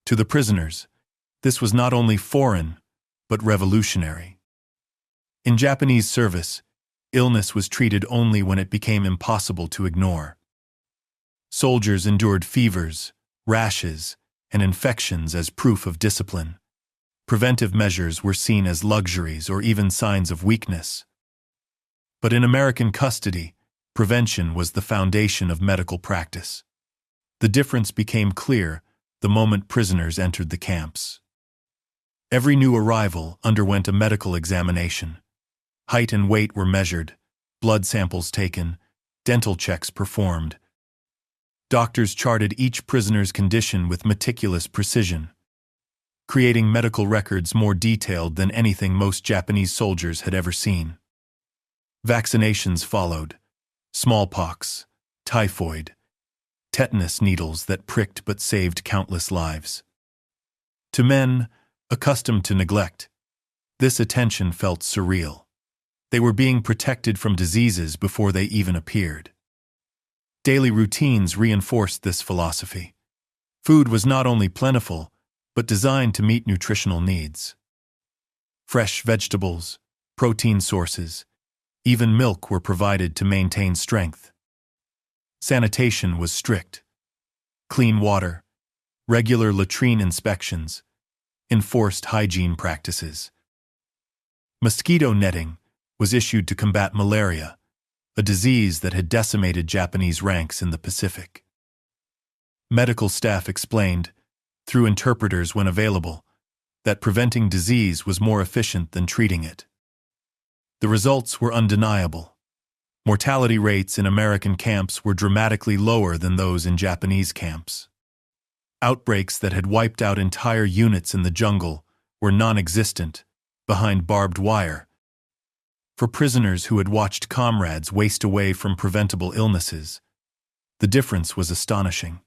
To the prisoners, this was not only foreign, but revolutionary. In Japanese service, illness was treated only when it became impossible to ignore. Soldiers endured fevers, rashes, and infections as proof of discipline. Preventive measures were seen as luxuries or even signs of weakness. But in American custody, prevention was the foundation of medical practice. The difference became clear the moment prisoners entered the camps. Every new arrival underwent a medical examination. Height and weight were measured, blood samples taken, dental checks performed. Doctors charted each prisoner's condition with meticulous precision, creating medical records more detailed than anything most Japanese soldiers had ever seen. Vaccinations followed: smallpox, typhoid, tetanus needles that pricked but saved countless lives. To men, accustomed to neglect, this attention felt surreal. They were being protected from diseases before they even appeared. Daily routines reinforced this philosophy. Food was not only plentiful, but designed to meet nutritional needs. Fresh vegetables, protein sources, even milk were provided to maintain strength. Sanitation was strict. Clean water, regular latrine inspections, enforced hygiene practices. Mosquito netting was issued to combat malaria, a disease that had decimated Japanese ranks in the Pacific. Medical staff explained, through interpreters when available, that preventing disease was more efficient than treating it. The results were undeniable. Mortality rates in American camps were dramatically lower than those in Japanese camps. Outbreaks that had wiped out entire units in the jungle were non-existent, behind barbed wire. For prisoners who had watched comrades waste away from preventable illnesses, the difference was astonishing.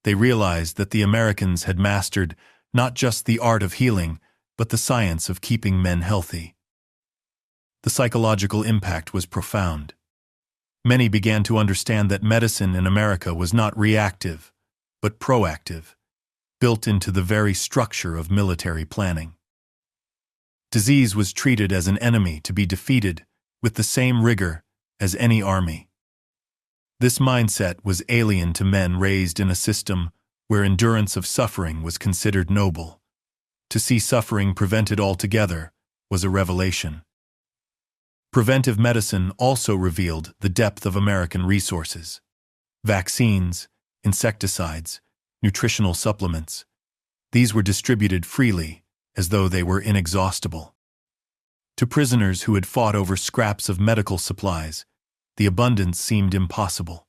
They realized that the Americans had mastered not just the art of healing, but the science of keeping men healthy. The psychological impact was profound. Many began to understand that medicine in America was not reactive, but proactive, built into the very structure of military planning. Disease was treated as an enemy to be defeated with the same rigor as any army. This mindset was alien to men raised in a system where endurance of suffering was considered noble. To see suffering prevented altogether was a revelation. Preventive medicine also revealed the depth of American resources. Vaccines, insecticides, nutritional supplements. These were distributed freely, as though they were inexhaustible. To prisoners who had fought over scraps of medical supplies, the abundance seemed impossible.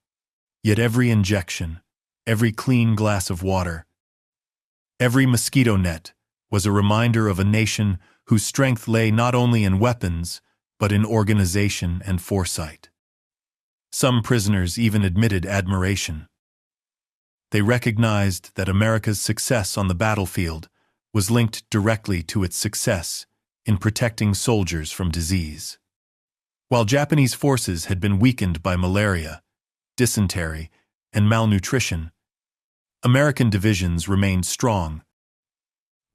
Yet every injection, every clean glass of water, every mosquito net was a reminder of a nation whose strength lay not only in weapons, but in organization and foresight. Some prisoners even admitted admiration. They recognized that America's success on the battlefield was linked directly to its success in protecting soldiers from disease. While Japanese forces had been weakened by malaria, dysentery, and malnutrition, American divisions remained strong,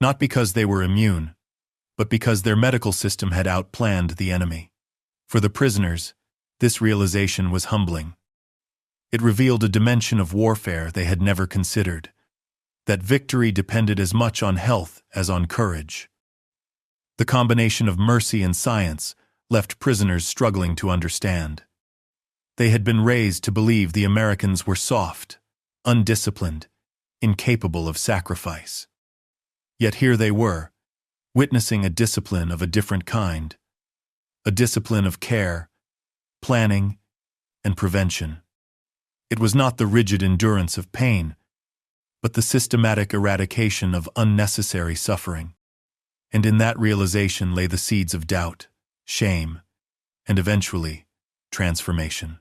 not because they were immune, but because their medical system had outplanned the enemy. For the prisoners, this realization was humbling. It revealed a dimension of warfare they had never considered, that victory depended as much on health as on courage. The combination of mercy and science left prisoners struggling to understand. They had been raised to believe the Americans were soft, undisciplined, incapable of sacrifice. Yet here they were, witnessing a discipline of a different kind, a discipline of care, planning, and prevention. It was not the rigid endurance of pain, but the systematic eradication of unnecessary suffering. And in that realization lay the seeds of doubt, shame, and eventually, transformation.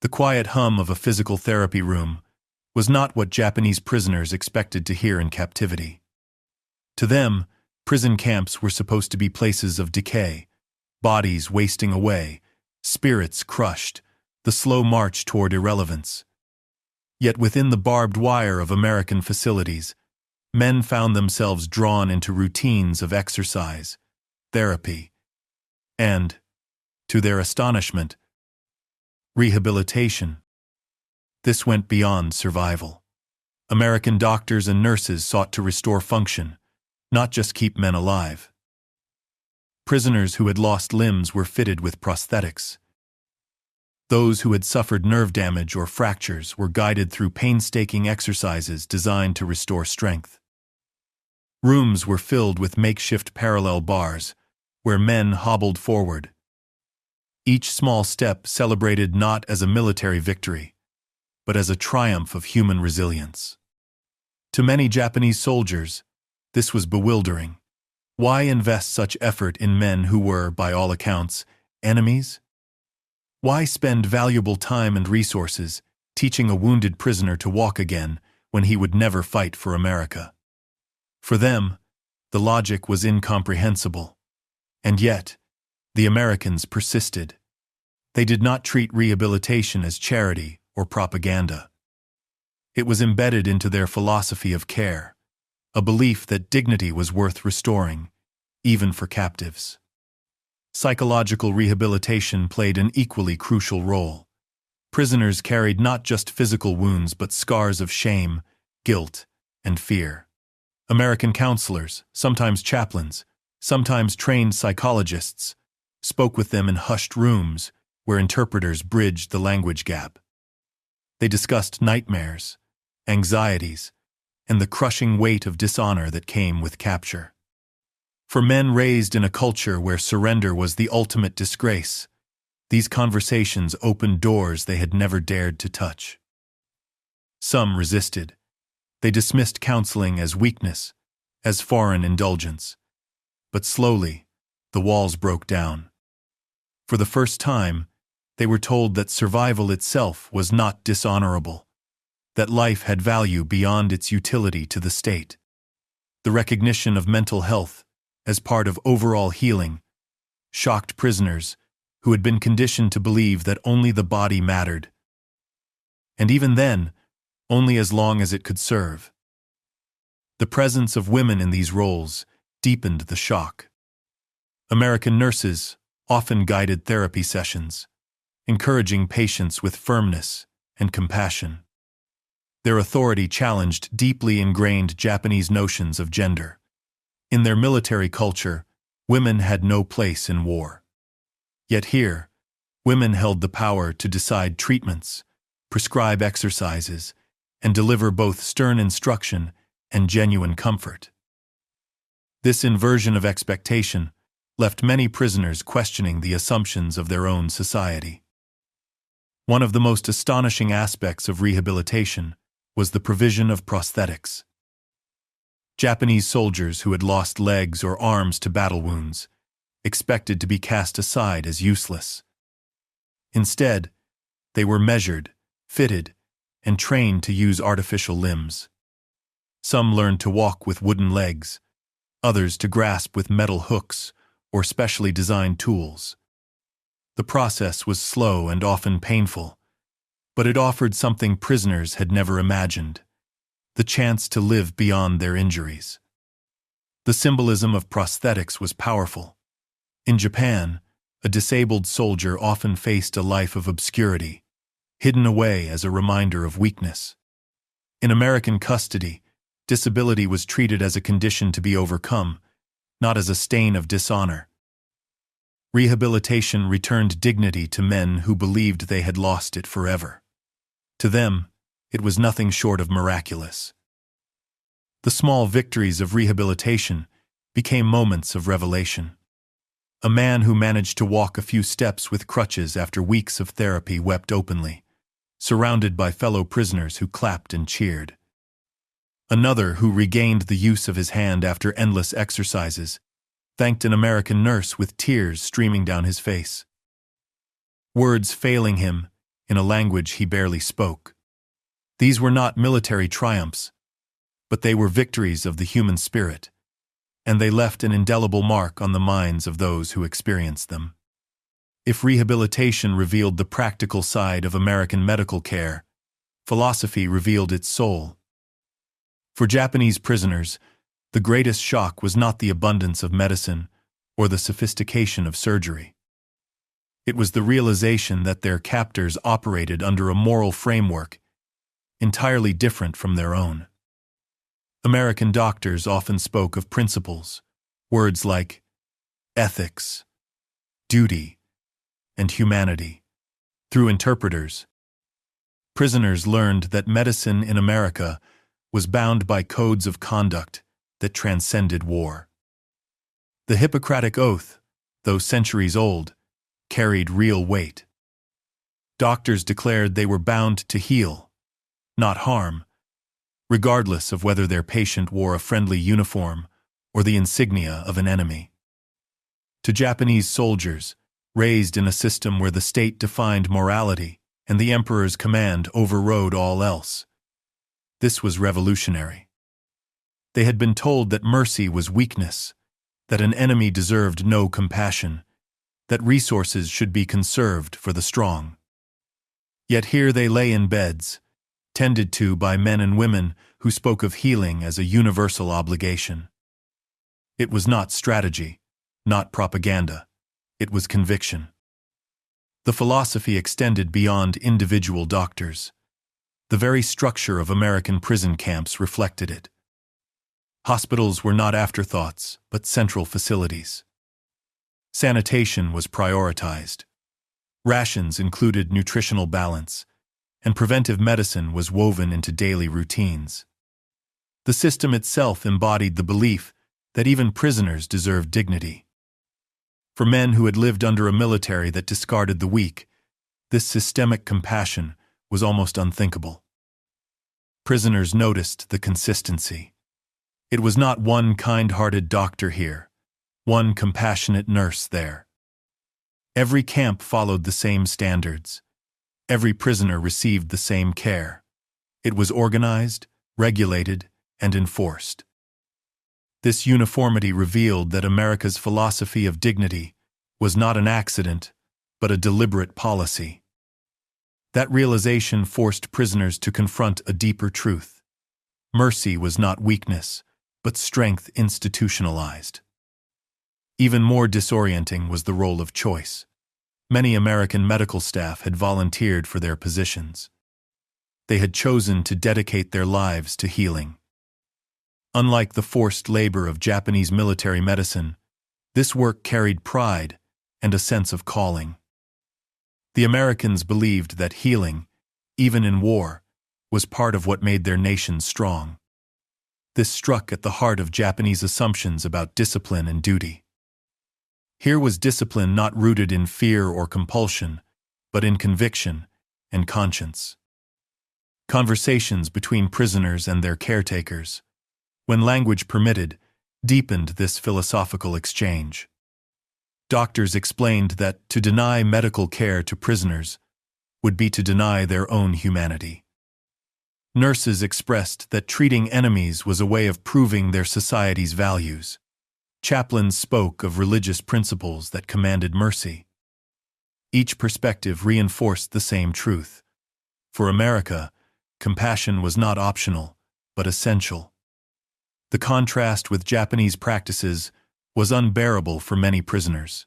The quiet hum of a physical therapy room was not what Japanese prisoners expected to hear in captivity. To them, prison camps were supposed to be places of decay, bodies wasting away, spirits crushed, the slow march toward irrelevance. Yet within the barbed wire of American facilities, men found themselves drawn into routines of exercise, therapy, and, to their astonishment, rehabilitation. This went beyond survival. American doctors and nurses sought to restore function, not just keep men alive. Prisoners who had lost limbs were fitted with prosthetics. Those who had suffered nerve damage or fractures were guided through painstaking exercises designed to restore strength. Rooms were filled with makeshift parallel bars, where men hobbled forward. Each small step celebrated not as a military victory, but as a triumph of human resilience. To many Japanese soldiers, this was bewildering. Why invest such effort in men who were, by all accounts, enemies? Why spend valuable time and resources teaching a wounded prisoner to walk again when he would never fight for America? For them, the logic was incomprehensible. And yet, the Americans persisted. They did not treat rehabilitation as charity or propaganda. It was embedded into their philosophy of care, a belief that dignity was worth restoring, even for captives. Psychological rehabilitation played an equally crucial role. Prisoners carried not just physical wounds but scars of shame, guilt, and fear. American counselors, sometimes chaplains, sometimes trained psychologists, spoke with them in hushed rooms where interpreters bridged the language gap. They discussed nightmares, anxieties, and the crushing weight of dishonor that came with capture. For men raised in a culture where surrender was the ultimate disgrace, these conversations opened doors they had never dared to touch. Some resisted. They dismissed counseling as weakness, as foreign indulgence. But slowly, the walls broke down. For the first time, they were told that survival itself was not dishonorable, that life had value beyond its utility to the state. The recognition of mental health as part of overall healing shocked prisoners who had been conditioned to believe that only the body mattered. And even then, only as long as it could serve. The presence of women in these roles deepened the shock. American nurses often guided therapy sessions, encouraging patients with firmness and compassion. Their authority challenged deeply ingrained Japanese notions of gender. In their military culture, women had no place in war. Yet here, women held the power to decide treatments, prescribe exercises, and deliver both stern instruction and genuine comfort. This inversion of expectation left many prisoners questioning the assumptions of their own society. One of the most astonishing aspects of rehabilitation was the provision of prosthetics. Japanese soldiers who had lost legs or arms to battle wounds expected to be cast aside as useless. Instead, they were measured, fitted, and trained to use artificial limbs. Some learned to walk with wooden legs, others to grasp with metal hooks or specially designed tools. The process was slow and often painful, but it offered something prisoners had never imagined: the chance to live beyond their injuries. The symbolism of prosthetics was powerful. In Japan, a disabled soldier often faced a life of obscurity, hidden away as a reminder of weakness. In American custody, disability was treated as a condition to be overcome, not as a stain of dishonor. Rehabilitation returned dignity to men who believed they had lost it forever. To them, it was nothing short of miraculous. The small victories of rehabilitation became moments of revelation. A man who managed to walk a few steps with crutches after weeks of therapy wept openly, surrounded by fellow prisoners who clapped and cheered. Another, who regained the use of his hand after endless exercises, thanked an American nurse with tears streaming down his face. Words failing him in a language he barely spoke. These were not military triumphs, but they were victories of the human spirit, and they left an indelible mark on the minds of those who experienced them. If rehabilitation revealed the practical side of American medical care, philosophy revealed its soul. For Japanese prisoners, the greatest shock was not the abundance of medicine or the sophistication of surgery. It was the realization that their captors operated under a moral framework entirely different from their own. American doctors often spoke of principles, words like ethics, duty, and humanity. Through interpreters, prisoners learned that medicine in America was bound by codes of conduct that transcended war. The Hippocratic Oath, though centuries old, carried real weight. Doctors declared they were bound to heal, not harm, regardless of whether their patient wore a friendly uniform or the insignia of an enemy. To Japanese soldiers, raised in a system where the state defined morality and the emperor's command overrode all else, this was revolutionary. They had been told that mercy was weakness, that an enemy deserved no compassion, that resources should be conserved for the strong. Yet here they lay in beds, tended to by men and women who spoke of healing as a universal obligation. It was not strategy, not propaganda. It was conviction. The philosophy extended beyond individual doctors. The very structure of American prison camps reflected it. Hospitals were not afterthoughts, but central facilities. Sanitation was prioritized. Rations included nutritional balance, and preventive medicine was woven into daily routines. The system itself embodied the belief that even prisoners deserved dignity. For men who had lived under a military that discarded the weak, this systemic compassion was almost unthinkable. Prisoners noticed the consistency. It was not one kind-hearted doctor here, one compassionate nurse there. Every camp followed the same standards. Every prisoner received the same care. It was organized, regulated, and enforced. This uniformity revealed that America's philosophy of dignity was not an accident, but a deliberate policy. That realization forced prisoners to confront a deeper truth. Mercy was not weakness, but strength institutionalized. Even more disorienting was the role of choice. Many American medical staff had volunteered for their positions. They had chosen to dedicate their lives to healing. Unlike the forced labor of Japanese military medicine, this work carried pride and a sense of calling. The Americans believed that healing, even in war, was part of what made their nation strong. This struck at the heart of Japanese assumptions about discipline and duty. Here was discipline not rooted in fear or compulsion, but in conviction and conscience. Conversations between prisoners and their caretakers, when language permitted, deepened this philosophical exchange. Doctors explained that to deny medical care to prisoners would be to deny their own humanity. Nurses expressed that treating enemies was a way of proving their society's values. Chaplains spoke of religious principles that commanded mercy. Each perspective reinforced the same truth. For America, compassion was not optional, but essential. The contrast with Japanese practices was unbearable for many prisoners.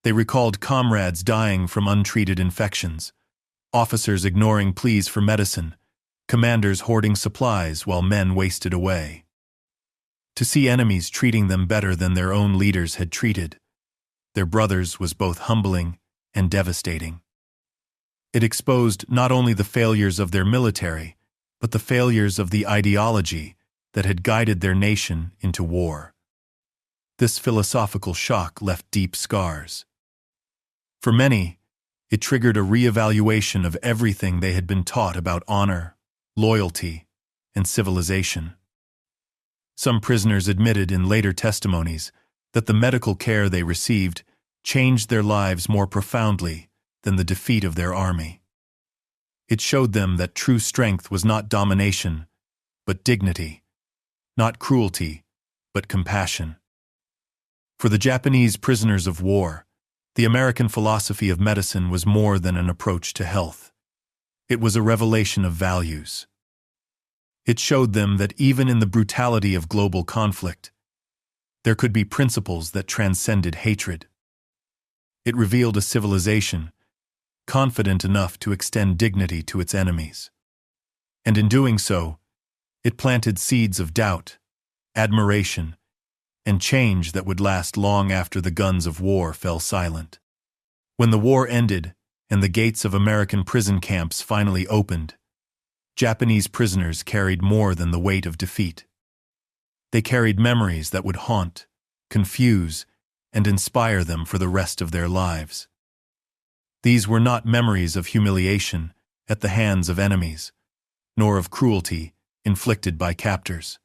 They recalled comrades dying from untreated infections, officers ignoring pleas for medicine, commanders hoarding supplies while men wasted away. To see enemies treating them better than their own leaders had treated their brothers was both humbling and devastating. It exposed not only the failures of their military, but the failures of the ideology that had guided their nation into war. This philosophical shock left deep scars. For many, it triggered a reevaluation of everything they had been taught about honor, loyalty, and civilization. Some prisoners admitted in later testimonies that the medical care they received changed their lives more profoundly than the defeat of their army. It showed them that true strength was not domination, but dignity, not cruelty, but compassion. For the Japanese prisoners of war, the American philosophy of medicine was more than an approach to health. It was a revelation of values. It showed them that even in the brutality of global conflict, there could be principles that transcended hatred. It revealed a civilization confident enough to extend dignity to its enemies. And in doing so, it planted seeds of doubt, admiration, and change that would last long after the guns of war fell silent. When the war ended and the gates of American prison camps finally opened, Japanese prisoners carried more than the weight of defeat. They carried memories that would haunt, confuse, and inspire them for the rest of their lives. These were not memories of humiliation at the hands of enemies, nor of cruelty inflicted by captors.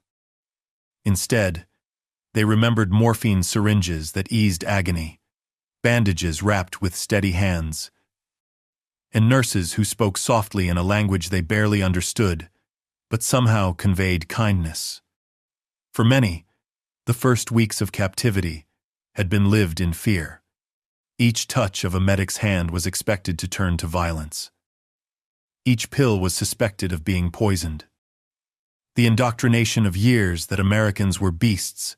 Instead, they remembered morphine syringes that eased agony, bandages wrapped with steady hands, and nurses who spoke softly in a language they barely understood, but somehow conveyed kindness. For many, the first weeks of captivity had been lived in fear. Each touch of a medic's hand was expected to turn to violence. Each pill was suspected of being poisoned. The indoctrination of years that Americans were beasts,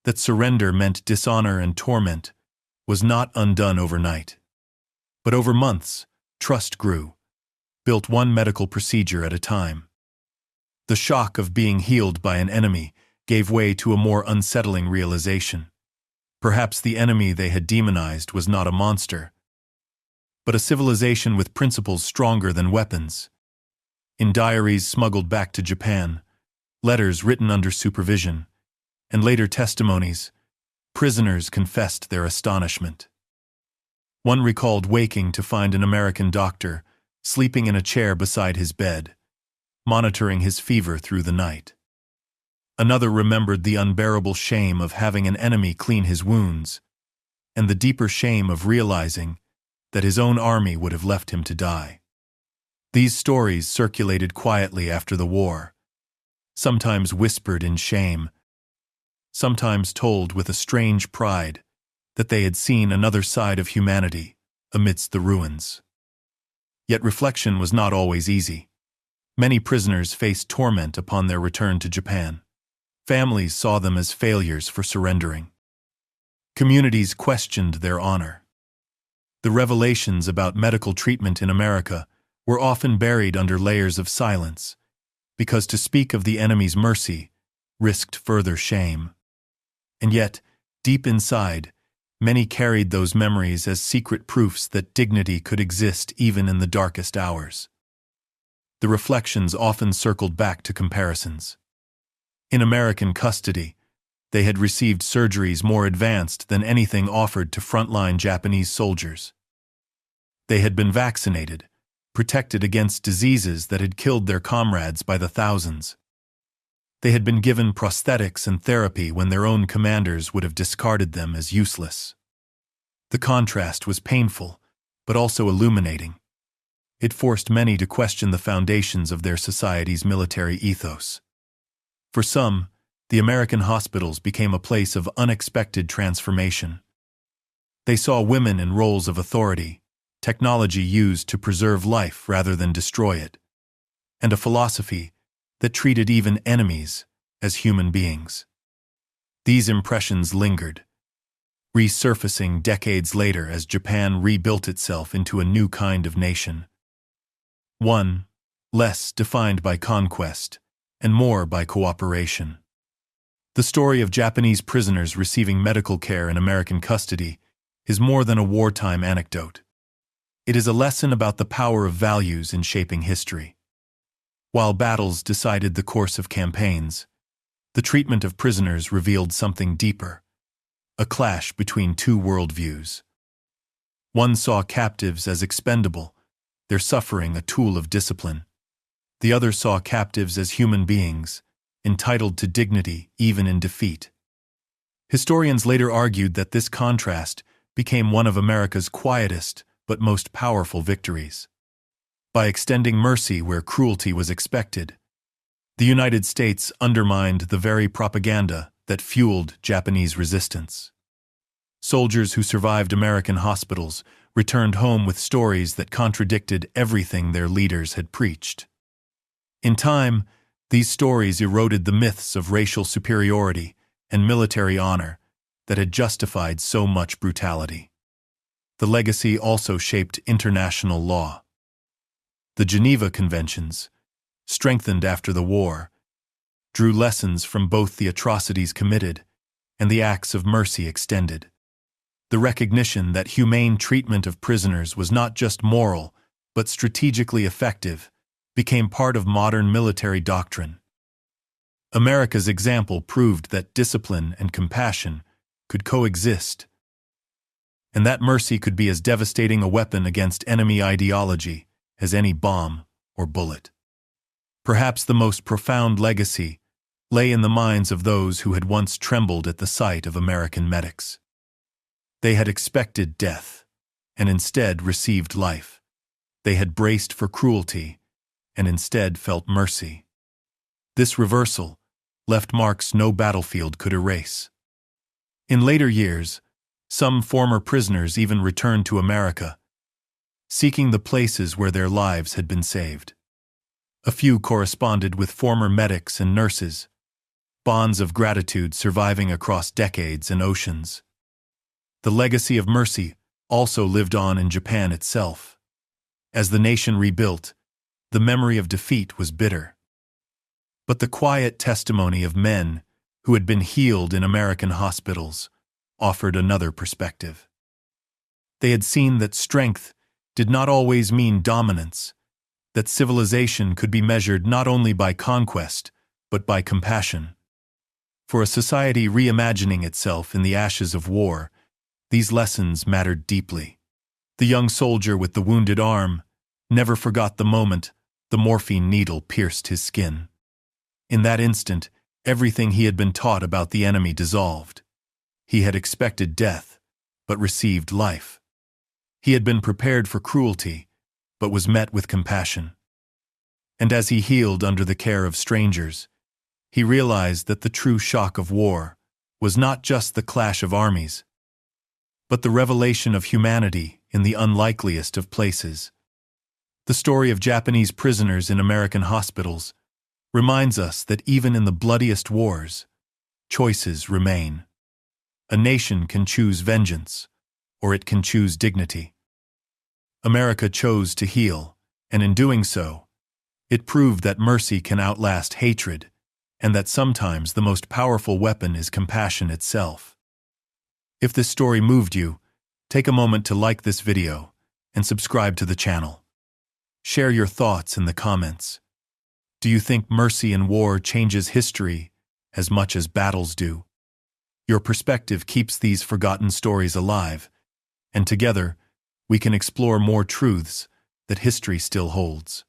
that surrender meant dishonor and torment, was not undone overnight. But over months, trust grew, built one medical procedure at a time. The shock of being healed by an enemy gave way to a more unsettling realization. Perhaps the enemy they had demonized was not a monster, but a civilization with principles stronger than weapons. In diaries smuggled back to Japan, letters written under supervision, and later testimonies, prisoners confessed their astonishment. One recalled waking to find an American doctor sleeping in a chair beside his bed, monitoring his fever through the night. Another remembered the unbearable shame of having an enemy clean his wounds, and the deeper shame of realizing that his own army would have left him to die. These stories circulated quietly after the war, sometimes whispered in shame, sometimes told with a strange pride that they had seen another side of humanity amidst the ruins. Yet reflection was not always easy. Many prisoners faced torment upon their return to Japan. Families saw them as failures for surrendering. Communities questioned their honor. The revelations about medical treatment in America were often buried under layers of silence, because to speak of the enemy's mercy risked further shame. And yet, deep inside, many carried those memories as secret proofs that dignity could exist even in the darkest hours. The reflections often circled back to comparisons. In American custody, they had received surgeries more advanced than anything offered to frontline Japanese soldiers. They had been vaccinated, protected against diseases that had killed their comrades by the thousands. They had been given prosthetics and therapy when their own commanders would have discarded them as useless. The contrast was painful, but also illuminating. It forced many to question the foundations of their society's military ethos. For some, the American hospitals became a place of unexpected transformation. They saw women in roles of authority, technology used to preserve life rather than destroy it, and a philosophy that treated even enemies as human beings. These impressions lingered, resurfacing decades later as Japan rebuilt itself into a new kind of nation. One, less defined by conquest and more by cooperation. The story of Japanese prisoners receiving medical care in American custody is more than a wartime anecdote. It is a lesson about the power of values in shaping history. While battles decided the course of campaigns, the treatment of prisoners revealed something deeper, a clash between two worldviews. One saw captives as expendable, their suffering a tool of discipline. The other saw captives as human beings, entitled to dignity even in defeat. Historians later argued that this contrast became one of America's quietest but most powerful victories. By extending mercy where cruelty was expected, the United States undermined the very propaganda that fueled Japanese resistance. Soldiers who survived American hospitals returned home with stories that contradicted everything their leaders had preached. In time, these stories eroded the myths of racial superiority and military honor that had justified so much brutality. The legacy also shaped international law. The Geneva Conventions, strengthened after the war, drew lessons from both the atrocities committed and the acts of mercy extended. The recognition that humane treatment of prisoners was not just moral, but strategically effective, became part of modern military doctrine. America's example proved that discipline and compassion could coexist, and that mercy could be as devastating a weapon against enemy ideology as any bomb or bullet. Perhaps the most profound legacy lay in the minds of those who had once trembled at the sight of American medics. They had expected death, and instead received life. They had braced for cruelty, and instead felt mercy. This reversal left marks no battlefield could erase. In later years, some former prisoners even returned to America, seeking the places where their lives had been saved. A few corresponded with former medics and nurses, bonds of gratitude surviving across decades and oceans. The legacy of mercy also lived on in Japan itself. As the nation rebuilt, the memory of defeat was bitter. But the quiet testimony of men who had been healed in American hospitals offered another perspective. They had seen that strength did not always mean dominance, that civilization could be measured not only by conquest, but by compassion. For a society reimagining itself in the ashes of war, these lessons mattered deeply. The young soldier with the wounded arm never forgot the moment the morphine needle pierced his skin. In that instant, everything he had been taught about the enemy dissolved. He had expected death, but received life. He had been prepared for cruelty, but was met with compassion. And as he healed under the care of strangers, he realized that the true shock of war was not just the clash of armies, but the revelation of humanity in the unlikeliest of places. The story of Japanese prisoners in American hospitals reminds us that even in the bloodiest wars, choices remain. A nation can choose vengeance, or it can choose dignity. America chose to heal, and in doing so, it proved that mercy can outlast hatred, and that sometimes the most powerful weapon is compassion itself. If this story moved you, take a moment to like this video and subscribe to the channel. Share your thoughts in the comments. Do you think mercy in war changes history as much as battles do? Your perspective keeps these forgotten stories alive, and together we can explore more truths that history still holds.